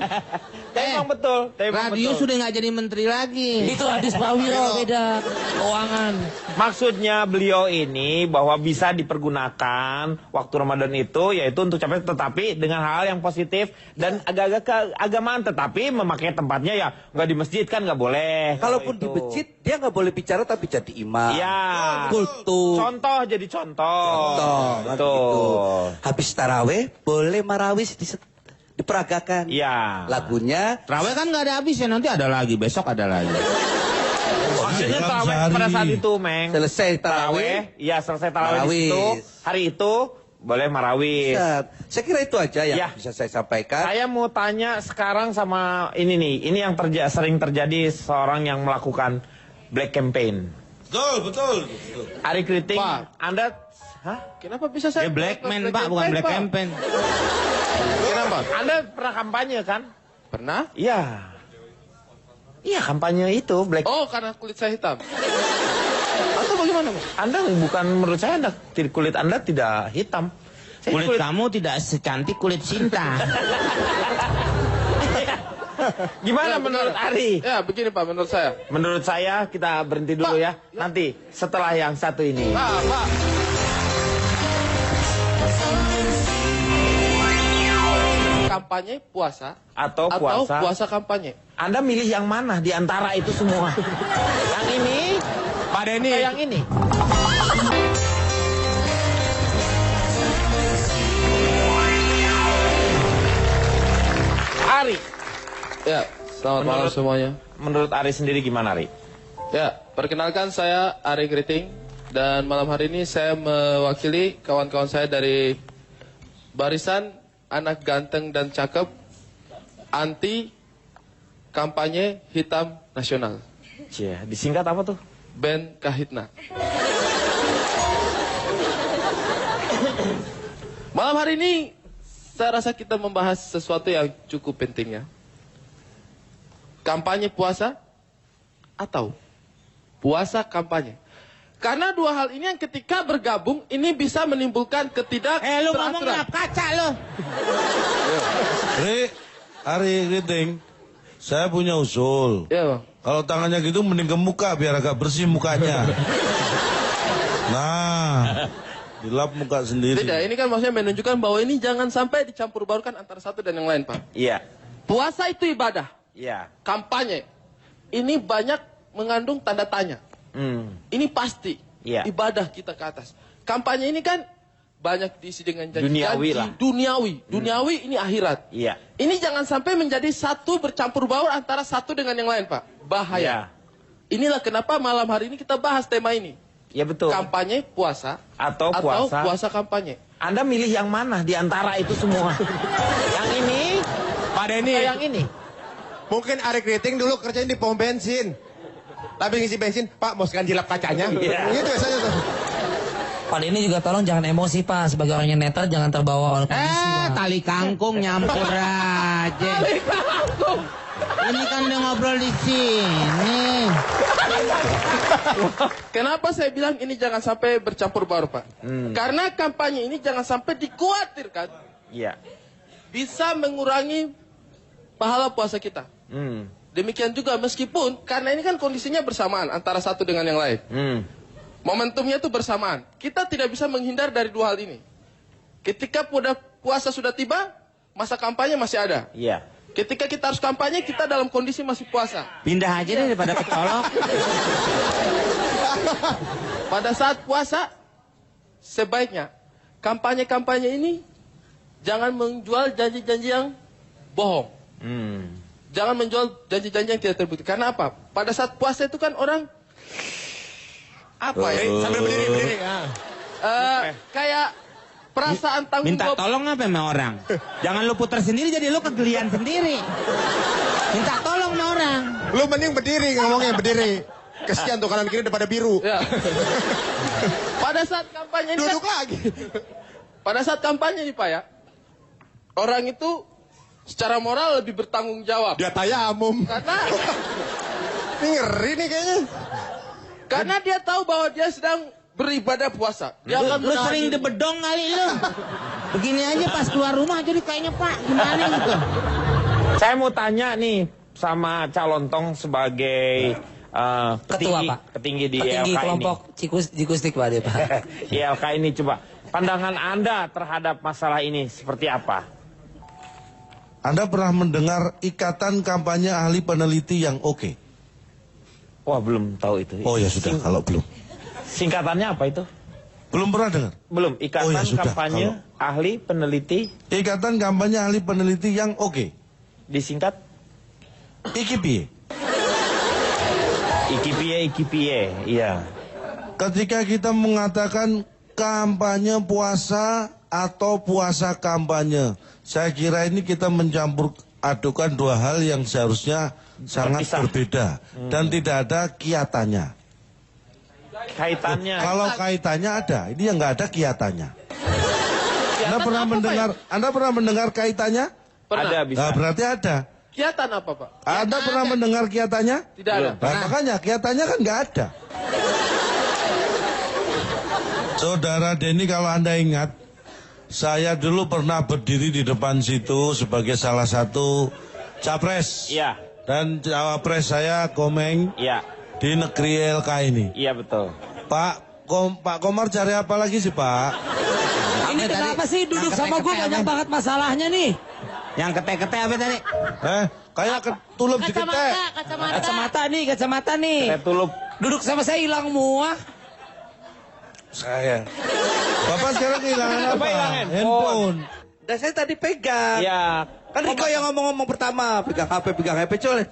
Tapi emang betul. Radio sudah nggak jadi menteri lagi. Itu hadis Prawiro beda keuangan. Maksudnya beliau ini bahwa bisa dipergunakan waktu Ramadan itu yaitu untuk capres tetapi dengan hal yang positif dan agak-agak keagamaan tetapi memakai tempatnya ya nggak di masjid kan nggak boleh. Kalaupun Kalau di itu. masjid dia nggak boleh bicara tapi jadi imam. Ya. Kultum. Contoh jadi contoh. Contoh, kan Betul. gitu. Habis taraweh boleh marawis diperagakan. Iya. Lagunya Terawih kan nggak ada habisnya, nanti ada lagi, besok ada lagi. Maksudnya Dalam tarawih sehari. pada saat itu, Meng. selesai taraweh. Iya, selesai tarawih di Marawis. situ. Hari itu boleh marawis. Saya kira itu aja yang Ya. bisa saya sampaikan. Saya mau tanya sekarang sama ini nih. Ini yang sering terjadi seorang yang melakukan black campaign. Betul. Ari Kriting, Pak. Anda, hah? Kenapa bisa saya? Dia black man, Pak, bukan black campaign. Kenapa? Anda pernah kampanye kan? Pernah? Iya. Iya, kampanye itu black. Oh, karena kulit saya hitam. Atau bagaimana, Pak? Anda bukan menurut saya kulit Anda tidak hitam. Saya Kulit kamu tidak secantik kulit Sinta. Gimana menurut Ari? Ya, begini Pak, menurut saya. Menurut saya kita berhenti dulu ya. Nanti setelah yang satu ini. Pak. Kampanye puasa Atau atau puasa. puasa kampanye? Anda milih yang mana di antara itu semua? Yang ini? Pak Denny. Atau yang ini? Ari, Ya, selamat malam semuanya. menurut Ari sendiri gimana Ari? Ya, perkenalkan saya Ari Kriting dan malam hari ini saya mewakili kawan-kawan saya dari barisan anak ganteng dan cakep anti kampanye hitam nasional. Cie, disingkat apa tuh? Ben Kahitna. Malam hari ini saya rasa kita membahas sesuatu yang cukup penting ya. Kampanye puasa atau puasa kampanye. Karena dua hal ini yang ketika bergabung ini bisa menimbulkan ketidakteraturan. Lu ngomong ngap kaca lu. Ari Riting, saya punya usul. Iya, Bang. Kalau tangannya gitu mending ke muka biar agak bersih mukanya. Nah, dilap muka sendiri. Tidak, ini kan maksudnya menunjukkan bahwa ini jangan sampai dicampur baurkan antara satu dan yang lain, Pak. Iya. Puasa itu ibadah. Iya. Kampanye. Ini banyak mengandung tanda tanya. Ini pasti. Iya. Ibadah kita ke atas. Kampanye ini kan banyak diisi dengan Duniawi lah. Duniawi. Duniawi ini akhirat. Iya. Ini jangan sampai menjadi satu bercampur baur antara satu dengan yang lain, Pak. Bahaya. Iya. Inilah kenapa malam hari ini kita bahas tema ini. Ya betul. Kampanye puasa Atau puasa kampanye. Anda milih yang mana di antara itu semua? Yang ini? Pak Denny, Atau yang ini? mungkin Ari Riting dulu kerjain di pom bensin. Tapi ngisi bensin, Pak mau sekalian jilap kacanya. Iya. Gitu biasanya tuh. Pak ini juga tolong jangan emosi Pak. Sebagai orang yang netral jangan terbawa oleh kondisi Pak. Tali kangkung nyampur aja. Tali kangkung. Ini kan udah ngobrol di sini. Kenapa saya bilang ini jangan sampai bercampur baur, Pak? Karena kampanye ini jangan sampai dikhawatirkan Iya. bisa mengurangi pahala puasa kita. Demikian juga meskipun karena ini kan kondisinya bersamaan antara satu dengan yang lain. Momentumnya itu bersamaan. Kita tidak bisa menghindar dari dua hal ini. Ketika puasa sudah tiba, masa kampanye masih ada. Iya. Ketika kita harus kampanye, kita dalam kondisi masih puasa. Pindah aja deh daripada kecolok. Pada saat puasa, sebaiknya kampanye-kampanye ini jangan menjual janji-janji yang bohong. Jangan menjual janji-janji yang tidak terbukti. Karena apa? Pada saat puasa itu kan orang apa ya? Sambil berdiri. Kayak perasaan tanggung Minta jawab. tolong apa sama orang? Jangan lu putar sendiri jadi lu kegelian sendiri. Minta tolong sama orang. Lu mending berdiri ngomongnya, berdiri. Kesian tuh kanan kiri daripada biru. Ya. Pada saat kampanye ini Duduk kan, lagi. pada saat kampanye nih Pak ya, orang itu secara moral lebih bertanggung jawab. Dia tayamum. Ini ngeri nih kayaknya. Karena dia tahu bahwa dia sedang beribadah puasa. Dia akan Lu menahan sering diri. debedong kali lu. Begini aja pas keluar rumah jadi kayaknya Pak gimana gitu. Saya mau tanya nih sama calon tong sebagai Ketua Pak. petinggi di Petinggi ILK kelompok Cikustik Pak dia Pak. ini. ILK ini coba pandangan Anda terhadap masalah ini seperti apa? Anda pernah mendengar ikatan kampanye ahli peneliti yang oke? Wah, belum tahu itu. Oh ya sudah, kalau belum. Singkatannya apa itu? Belum pernah dengar? Belum. Ikatan Oh, ya sudah, kampanye ahli peneliti Ikatan kampanye ahli peneliti yang oke. disingkat Iki piye? IKPIE. Iya. Ketika kita mengatakan kampanye puasa atau puasa kampanye, saya kira ini kita mencampur adukan dua hal yang seharusnya sangat Terpisah. berbeda dan tidak ada kiatannya. Kaitannya. Kalau kaitannya ada, ini yang nggak ada kiatannya. Anda pernah apa, mendengar? Pak, Anda pernah mendengar kaitannya? Pernah. Ada bisa. Nah, berarti ada. Kiatan apa Pak? Anda pernah mendengar kiatannya? Tidak ada. Nah, makanya kiatannya kan nggak ada. Saudara Denny, kalau Anda ingat, saya dulu pernah berdiri di depan situ sebagai salah satu capres. Iya. Dan cawapres saya Komeng Iya. di negeri LK ini. Iya betul. Pak Komar cari apa lagi sih Pak? Ini kenapa sih duduk sama gue banyak banget masalahnya nih? Yang kete-kete apa tadi? Kayak ketulup di ketek. Kacamata nih. Saya tulup. Duduk sama saya hilang muah. Saya. Bapak sekarang kehilangan apa? Bapak hilang handphone. Handphone. Dan saya tadi pegang. Iya. Kan Riko yang ngomong-ngomong pertama, pegang HP coy.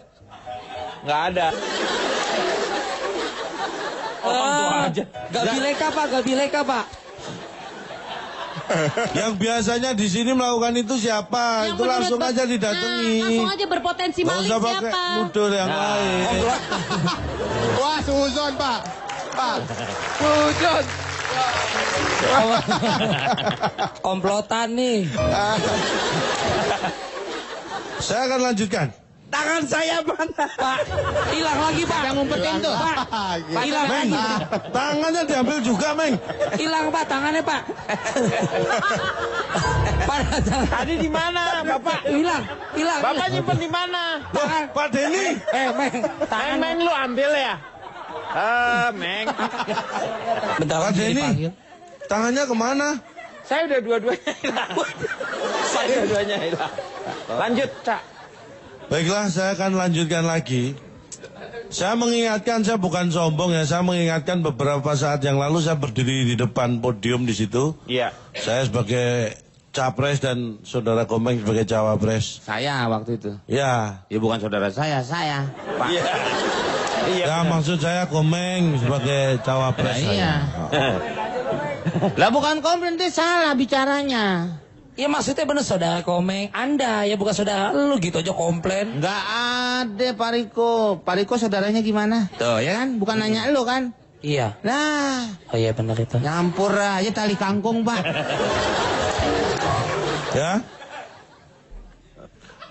Nggak ada. Gak bileka Pak. Yang biasanya di sini melakukan itu siapa? Yang Itu langsung menurut aja Bang- didatangi. Nah, langsung aja berpotensi Nggak maling usah pakai siapa? nudur yang lain. Wah, suzon Pak. Pak. Sujud. Komplotan nih. Saya akan lanjutkan. Tangan saya mana? Pak, hilang lagi Pak. Yang ngumpetin tuh. Pak, hilang Meng, lagi. tangannya diambil juga, Meng. Hilang Pak, tangannya Pak. Pak, Tadi di mana, Bapak? hilang. Bapak nyimpen di mana? Wah, Pak Denny. Meng, tangan. Meng, lu ambil ya? Meng. Bentar Pak lagi Denny. dipanggil. Tangannya kemana? Saya udah dua-duanya hilang. Saya dua-duanya hilang. Lanjut, Cak. Baiklah, saya akan lanjutkan lagi. Saya mengingatkan, saya bukan sombong ya, saya mengingatkan beberapa saat yang lalu saya berdiri di depan podium di situ. Iya. Saya sebagai capres dan saudara Komeng sebagai cawapres. Saya waktu itu. Ya, Ya bukan saudara saya, Pak. Iya. Iya. ya maksud saya Komeng sebagai cawapres. Nah, iya. saya. Lah bukan komplain, dia salah bicaranya. Ya maksudnya bener saudara Komeng. Anda ya bukan saudara lu gitu aja komplain. Nggak ada Pak Riko. Pak Riko saudaranya gimana? Tuh ya kan, bukan nanya lu kan? Iya. Nah, Oh iya benar itu. nyampur aja tali kangkung, Pak. Ya.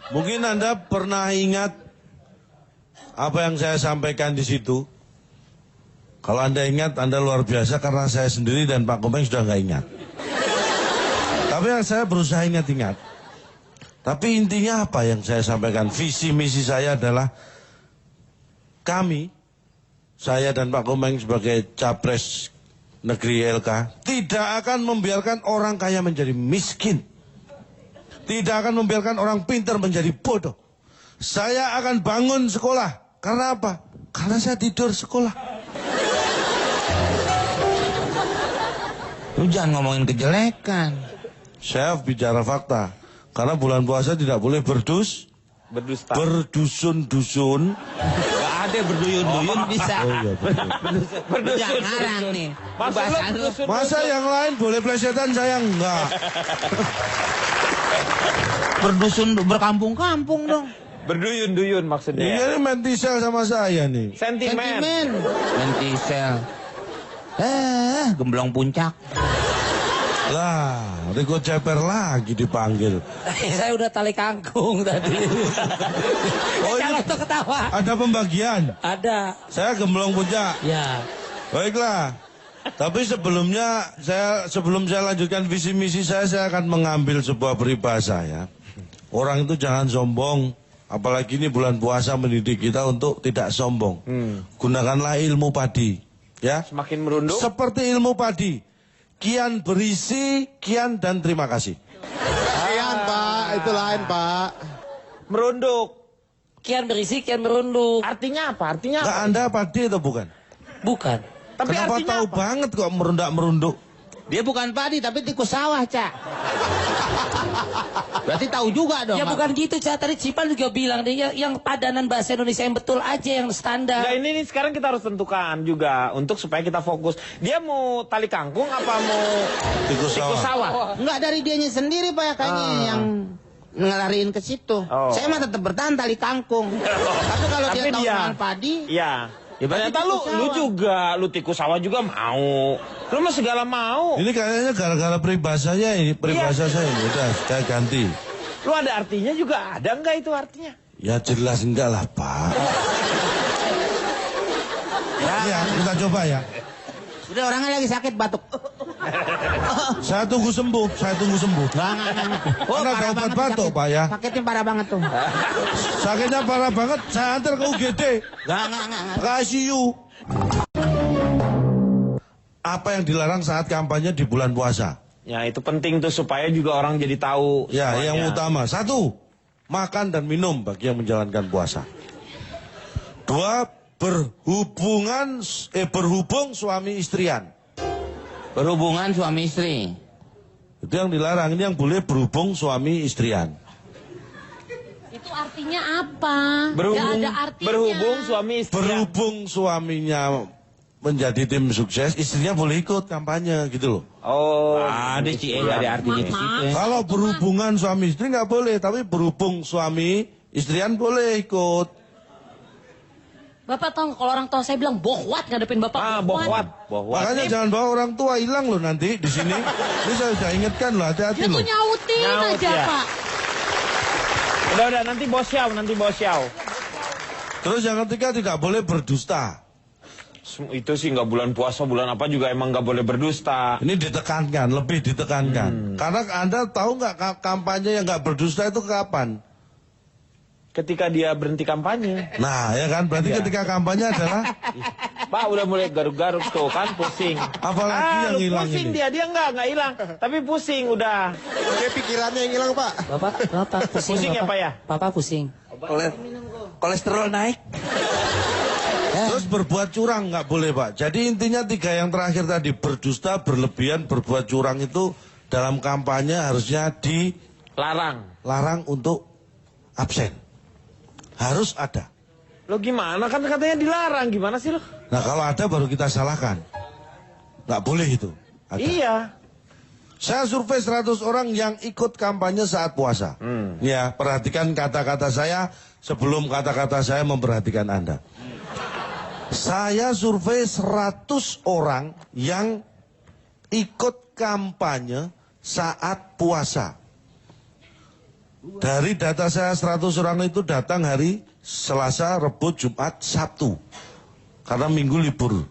Mungkin Anda pernah ingat apa yang saya sampaikan di situ. Kalau Anda ingat, Anda luar biasa karena saya sendiri dan Pak Komeng sudah nggak ingat. Tapi yang saya berusaha ingat-ingat. Tapi intinya apa yang saya sampaikan? Visi misi saya adalah kami, saya dan Pak Komeng sebagai capres negeri LK, tidak akan membiarkan orang kaya menjadi miskin. Tidak akan membiarkan orang pintar menjadi bodoh. Saya akan bangun sekolah. Karena apa? Karena saya tidur sekolah. Lu jangan ngomongin kejelekan. Saya bicara fakta. Karena bulan puasa tidak boleh Berdusta. berdusun-dusun. Gak ada berduyun-duyun bisa. Oh iya, betul. Lu jangan ngarang nih. Bahasa lu. Masa yang lain boleh plesetan, saya enggak. Berdusun, berkampung-kampung dong. Berduyun-duyun maksudnya. Iya, ini mentisel sama saya nih. Sentimen. Mentisel. Gemblong puncak. Lah, Riko Ceper lagi dipanggil. Saya udah tali kangkung tadi. Oh, ini Kalau tuh ketawa. ada pembagian. Ada. Saya gemblong puncak. Ya. Baiklah. Tapi sebelum saya lanjutkan visi misi saya akan mengambil sebuah peribahasa ya. Orang itu jangan sombong, apalagi ini bulan puasa mendidik kita untuk tidak sombong. Gunakanlah ilmu padi, ya. Semakin merunduk. Seperti ilmu padi, kian berisi, kian dan terima kasih. Kian Pak, itu lain Pak. Merunduk. Kian berisi, kian merunduk. Artinya apa? Artinya Nggak apa? Anda padi atau bukan? Bukan. Tapi Kenapa artinya tahu apa? banget kok merundak-merunduk? Dia bukan padi tapi tikus sawah, Cak. Berarti tahu juga dong. Ya bukan gitu, Cak. Tadi Cipal juga bilang dia yang padanan bahasa Indonesia yang betul aja, yang standar. Nah ini nih sekarang kita harus tentukan juga untuk supaya kita fokus. Dia mau tali kangkung apa mau Tikus tikus sawah. sawah? Enggak dari dianya sendiri Pak ya kayaknya yang ngelariin ke situ. Oh. Saya mah tetap bertahan tali kangkung. Tapi kalau dia Tapi tahu dia- soal padi, Iya. Ya, berarti Ternyata tikus lu sawah. juga, lu tikus sawah juga mau. Lu mah segala mau. Ini kayaknya gara-gara peribahasanya ini, peribahasa saya ini. Udah, saya ganti. Lu ada artinya juga, ada nggak itu artinya? Ya jelas enggak lah, Pak. Ya, kita coba ya. udah orangnya lagi sakit batuk. Saya tunggu sembuh, saya tunggu sembuh. Enggak. Oh, Karena ada parah obat banget batuk, sakit. Pak ya. Sakitnya parah banget tuh. Sakitnya parah banget, saya antar ke UGD. Enggak. Ke ICU. Apa yang dilarang saat kampanye di bulan puasa? Ya itu penting tuh supaya juga orang jadi tahu. Ya, semuanya. yang utama. 1, makan dan minum bagi yang menjalankan puasa. 2, berhubung suami istrian. Berhubungan suami istri. Itu yang dilarang, ini yang boleh berhubung suami istrian. Itu artinya apa? Berhubung, Nggak ada artinya. berhubung suami istri. Berhubung suaminya menjadi tim sukses, istrinya boleh ikut kampanye gitu loh. Oh, Ada sih, ada artinya di situ. Kalau berhubungan suami istri nggak boleh, tapi berhubung suami istrian boleh ikut. Bapak tahu nggak, kalau orang tua saya bilang bohwat ngadepin bapak. bohwat. Makanya jangan bawa orang tua, hilang loh nanti di sini. Ini saya sudah ingatkan loh, hati-hati Dia loh. tuh nyautin Nyaut, aja ya. Pak. Udah, nanti bos syau. Terus yang ketiga tidak boleh berdusta. Itu sih nggak bulan puasa, bulan apa juga emang nggak boleh berdusta. Ini ditekankan, lebih ditekankan. Karena Anda tahu nggak kampanye yang nggak berdusta itu kapan? Ketika dia berhenti kampanye. Nah, ya kan, berarti ketika kampanye adalah Pak udah mulai garuk-garuk tuh kan, pusing. apalagi yang lu hilang pusing ini. dia nggak hilang, tapi pusing udah. Kayak pikirannya yang hilang, Pak. Bapak pusing. Pusing ya, Pak ya? Bapak pusing. Kolesterol naik. Terus berbuat curang nggak boleh, Pak. Jadi intinya 3 yang terakhir tadi, berdusta, berlebihan, berbuat curang itu dalam kampanye harusnya dilarang untuk absen. Harus ada. Lo gimana, kan katanya dilarang, gimana sih lo? Nah kalau ada baru kita salahkan. Nggak boleh itu. Ada. Iya. Saya survei 100 orang yang ikut kampanye saat puasa. Ya, perhatikan kata-kata saya sebelum kata-kata saya memperhatikan Anda. Saya survei 100 orang yang ikut kampanye saat puasa. Dari data saya 100 orang itu datang hari Selasa, Rebo, Jumat, Sabtu. Karena Minggu libur.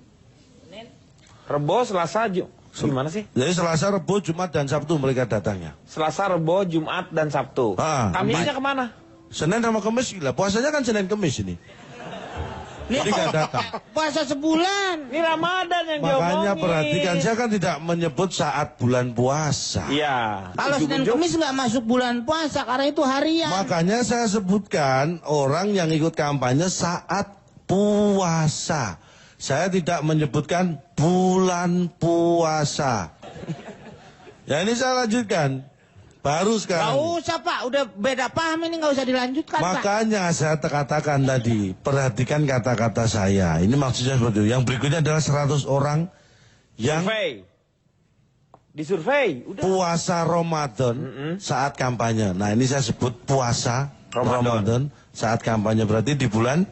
Rebo, Selasa, gimana sih? Jadi Selasa, Rebo, Jumat, dan Sabtu mereka datangnya. Selasa, Rebo, Jumat, dan Sabtu. Kamisnya kemana? Senin sama Kamis, gila. Puasanya kan Senin Kamis ini. Jadi nggak datang. Puasa sebulan. Ini Ramadan yang Makanya diomongin. perhatikan, saya kan tidak menyebut saat bulan puasa. Iya. Kalau Senin Kamis nggak masuk bulan puasa karena itu harian. Makanya saya sebutkan orang yang ikut kampanye saat puasa. Saya tidak menyebutkan bulan puasa. Ya ini saya lanjutkan. Baru Gak sekarang. usah Pak, udah beda paham ini nggak usah dilanjutkan Pak. Makanya saya katakan tadi, perhatikan kata-kata saya. Ini maksudnya seperti itu. Yang berikutnya adalah 100 orang yang Disurvei. Udah. puasa Ramadan saat kampanye. Nah ini saya sebut puasa Ramadan saat kampanye, berarti di bulan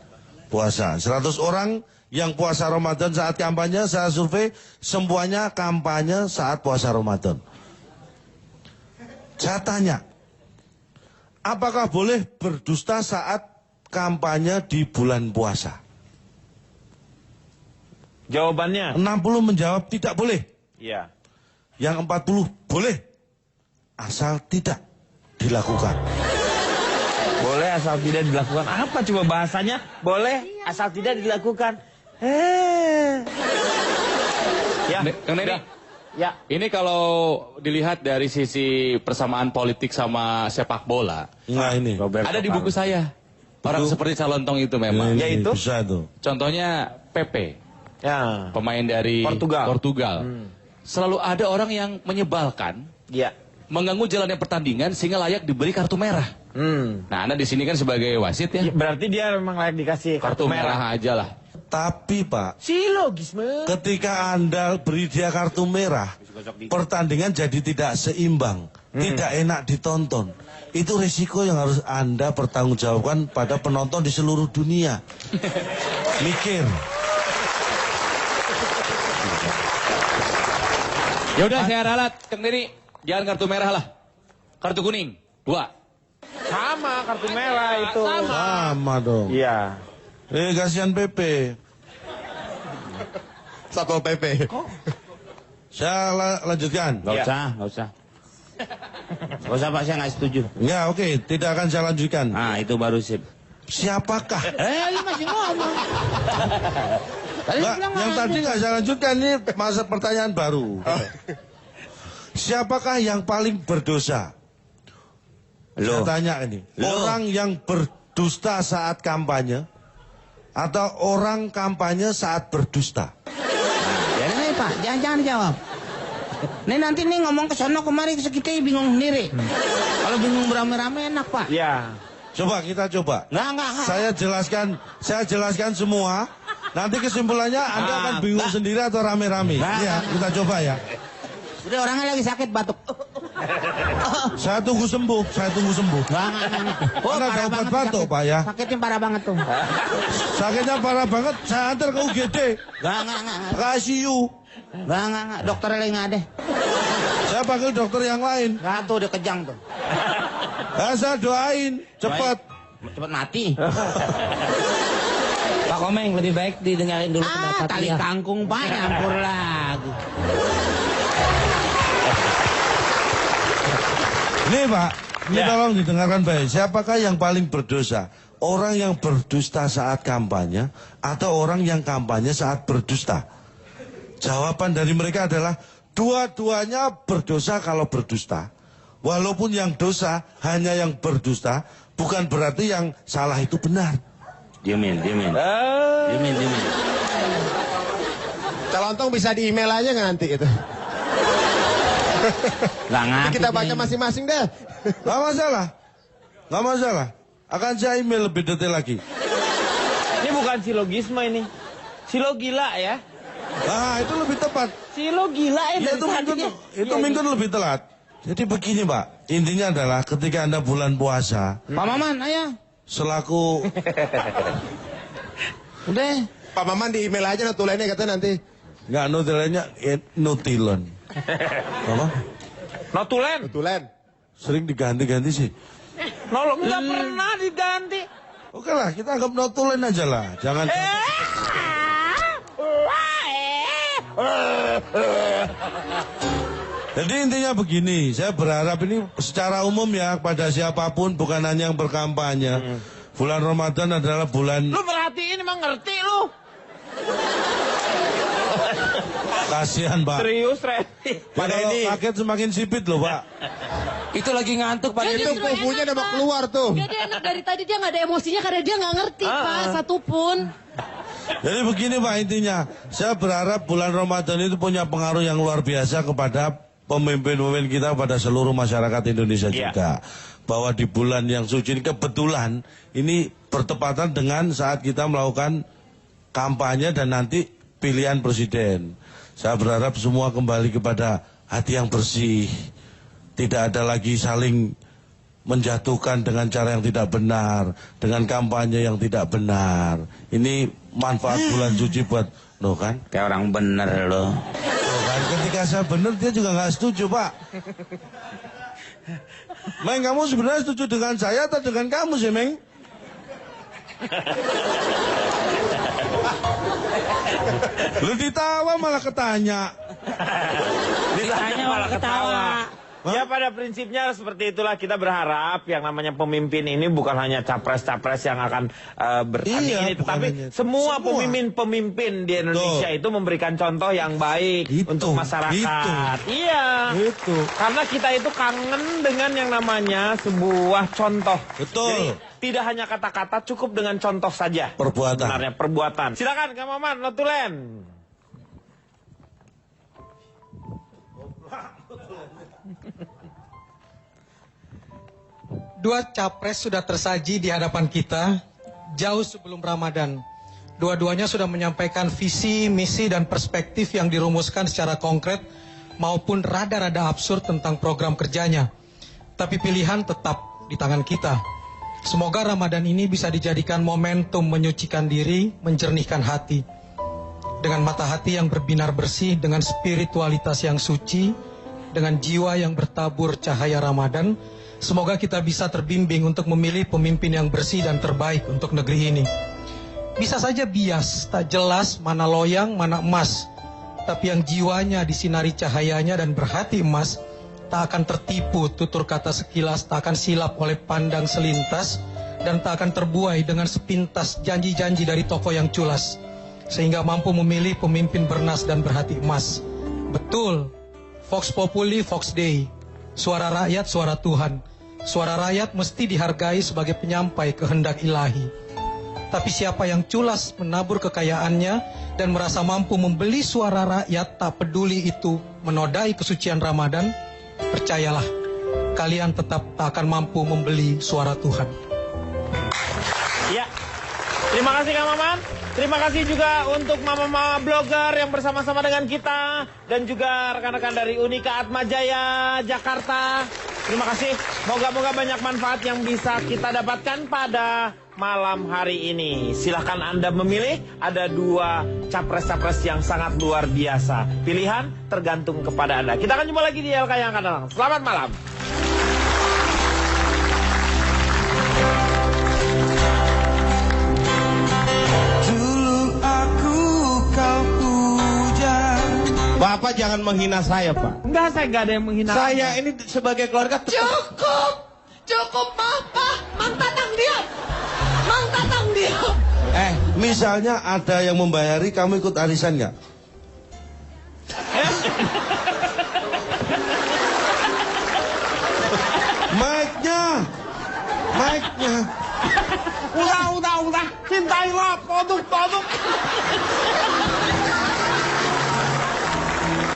puasa. 100 orang yang puasa Ramadan saat kampanye, saya survei semuanya kampanye saat puasa Ramadan. Saya tanya, apakah boleh berdusta saat kampanye di bulan puasa? Jawabannya? 60 menjawab tidak boleh. Iya. Yang 40 boleh, asal tidak dilakukan. Boleh asal tidak dilakukan. Apa coba bahasanya? Boleh asal tidak dilakukan. Ya, Kang Neni, ya. ini kalau dilihat dari sisi persamaan politik sama sepak bola, Nah ini. ada di buku saya. Orang seperti Calontong itu memang. Ini Yaitu? bisa tuh. Contohnya Pepe, Ya. pemain dari Portugal. Selalu ada orang yang menyebalkan, Ya. mengganggu jalannya pertandingan sehingga layak diberi kartu merah. Nah, Anda di sini kan sebagai wasit ya, Berarti dia memang layak dikasih kartu merah aja lah. Tapi Pak, Silogisme. ketika Anda beri dia kartu merah, pertandingan jadi tidak seimbang, tidak enak ditonton. Itu risiko yang harus Anda pertanggungjawabkan pada penonton di seluruh dunia. Mikir. Ya udah saya ralat, Kang Neni, jangan kartu merah lah. Kartu kuning, 2. Sama kartu merah itu. Sama dong. Iya. Kasihan PP. Satpol PP. Saya lanjutkan. Nggak Ya. usah, nggak usah. Nggak usah Pak, saya nggak setuju. Ya oke, tidak akan saya lanjutkan. Nah, itu baru sip. Siapakah? Ini masih ngomong. Tadi Nggak, bilang yang nggak tadi nggak saya lanjutkan, ini masa pertanyaan baru. Siapakah yang paling berdosa? Saya Loh. tanya ini. Orang yang berdusta saat kampanye atau orang kampanye saat berdusta? Ya nih Pak, jangan dijawab. Nih nanti nih ngomong ke sono kemari kita bingung sendiri. Kalau bingung berame-rame enak Pak. Ya. Coba kita coba. Enggak. Saya jelaskan semua. Nanti kesimpulannya Anda akan bingung sendiri atau rame-rame. Iya, kita coba ya. Udah orangnya lagi sakit batuk. Saya tunggu sembuh. Enggak. Anda ada obat batuk, Pak ya. Sakitnya parah banget tuh. Sakitnya parah banget, saya antar ke UGD. Enggak. Ke ICU. Enggak. Dokternya lagi nggak ada. Saya panggil dokter yang lain. Enggak tuh, udah kejang tuh. Saya doain, cepat. Cepat mati. Pak Komeng, lebih baik didengarin dulu pendapat Tali dia. kangkung Pak, nyampur lagi. Ini Pak, ini Ya. tolong didengarkan baik. Siapakah yang paling berdosa? Orang yang berdusta saat kampanye atau orang yang kampanye saat berdusta? Jawaban dari mereka adalah dua-duanya berdosa kalau berdusta. Walaupun yang dosa hanya yang berdusta, bukan berarti yang salah itu benar. Diemin. Celontong bisa di email aja nggak nanti itu? Nggak ngerti. Kita baca masing-masing deh. Gak masalah. Akan saya email lebih detail lagi. Ini bukan silogisme ini. Silo gila ya. Nah, itu lebih tepat. Silo gila ya. Ya, itu minggu lebih telat. Jadi begini Pak, intinya adalah ketika Anda bulan puasa, Pak Maman, ayo. selaku Udah. Pak Maman di email aja tulennya katanya nanti. nggak nutilenya nutilon. Apa? Notulen. Tulen. Sering diganti-ganti sih. Nolong nggak pernah diganti. Oke lah, kita anggap notulen aja lah. Jangan. Jadi intinya begini, saya berharap ini secara umum ya pada siapapun, bukan hanya yang berkampanye. Bulan Ramadan adalah bulan. Lu perhatiin emang ngerti lu. Kasihan Pak. Serius, Randy. Pak Denny. Paket semakin sipit loh Pak. Itu lagi ngantuk Pak. Itu kubunya udah mau keluar tuh. Jadi enak dari tadi dia nggak ada emosinya karena dia nggak ngerti Pak satupun. Jadi begini Pak intinya, saya berharap bulan Ramadan itu punya pengaruh yang luar biasa kepada pemimpin-pemimpin kita, pada seluruh masyarakat Indonesia juga. Bahwa di bulan yang suci ini kebetulan ini bertepatan dengan saat kita melakukan kampanye dan nanti pilihan presiden. Saya berharap semua kembali kepada hati yang bersih. Tidak ada lagi saling menjatuhkan dengan cara yang tidak benar, dengan kampanye yang tidak benar. Ini manfaat bulan suci buat lo kan? Kayak orang bener loh. Kan ketika saya benar dia juga nggak setuju Pak. Meng, kamu sebenarnya setuju dengan saya atau dengan kamu sih Meng? Lu ditawa malah ketanya. Ditanya malah ketawa. Ya pada prinsipnya seperti itulah, kita berharap yang namanya pemimpin ini bukan hanya capres-capres yang akan bertanding ini, tetapi semua pemimpin-pemimpin di Indonesia itu memberikan contoh yang baik untuk masyarakat. Iya. Karena kita itu kangen dengan yang namanya sebuah contoh. Betul. Jadi, tidak hanya kata-kata, cukup dengan contoh saja. Perbuatan. Sebenarnya perbuatan. Silakan Kang Maman, notulen. Dua capres sudah tersaji di hadapan kita jauh sebelum Ramadan. Dua-duanya sudah menyampaikan visi, misi, dan perspektif yang dirumuskan secara konkret maupun rada-rada absurd tentang program kerjanya. Tapi pilihan tetap di tangan kita. Semoga Ramadan ini bisa dijadikan momentum menyucikan diri, menjernihkan hati. Dengan mata hati yang berbinar bersih, dengan spiritualitas yang suci, dengan jiwa yang bertabur cahaya Ramadan, semoga kita bisa terbimbing untuk memilih pemimpin yang bersih dan terbaik untuk negeri ini. Bisa saja bias, tak jelas mana loyang, mana emas. Tapi yang jiwanya disinari cahayanya dan berhati emas, tak akan tertipu tutur kata sekilas, tak akan silap oleh pandang selintas, dan tak akan terbuai dengan sepintas janji-janji dari tokoh yang culas, sehingga mampu memilih pemimpin bernas dan berhati emas. Betul, Vox Populi, Vox Dei. Suara rakyat, suara Tuhan. Suara rakyat mesti dihargai sebagai penyampai kehendak ilahi. Tapi siapa yang culas menabur kekayaannya dan merasa mampu membeli suara rakyat, tak peduli itu menodai kesucian Ramadan, percayalah, kalian tetap tak akan mampu membeli suara Tuhan. Ya, terima kasih Kang Maman. Terima kasih juga untuk mama-mama blogger yang bersama-sama dengan kita. Dan juga rekan-rekan dari Unika Atmajaya, Jakarta. Terima kasih. Moga-moga banyak manfaat yang bisa kita dapatkan pada malam hari ini. Silahkan Anda memilih. Ada 2 capres-capres yang sangat luar biasa. Pilihan tergantung kepada Anda. Kita akan jumpa lagi di LK yang akan datang. Selamat malam. Bapak jangan menghina saya, Pak. Enggak, saya nggak ada yang menghina. Saya ini sebagai keluarga Cukup, Bapak. Mang Tatang diam. Mang Tatang diam. misalnya ada yang membayari, kamu ikut arisan nggak? Mic-nya. Udah. Cintailah produk-produk.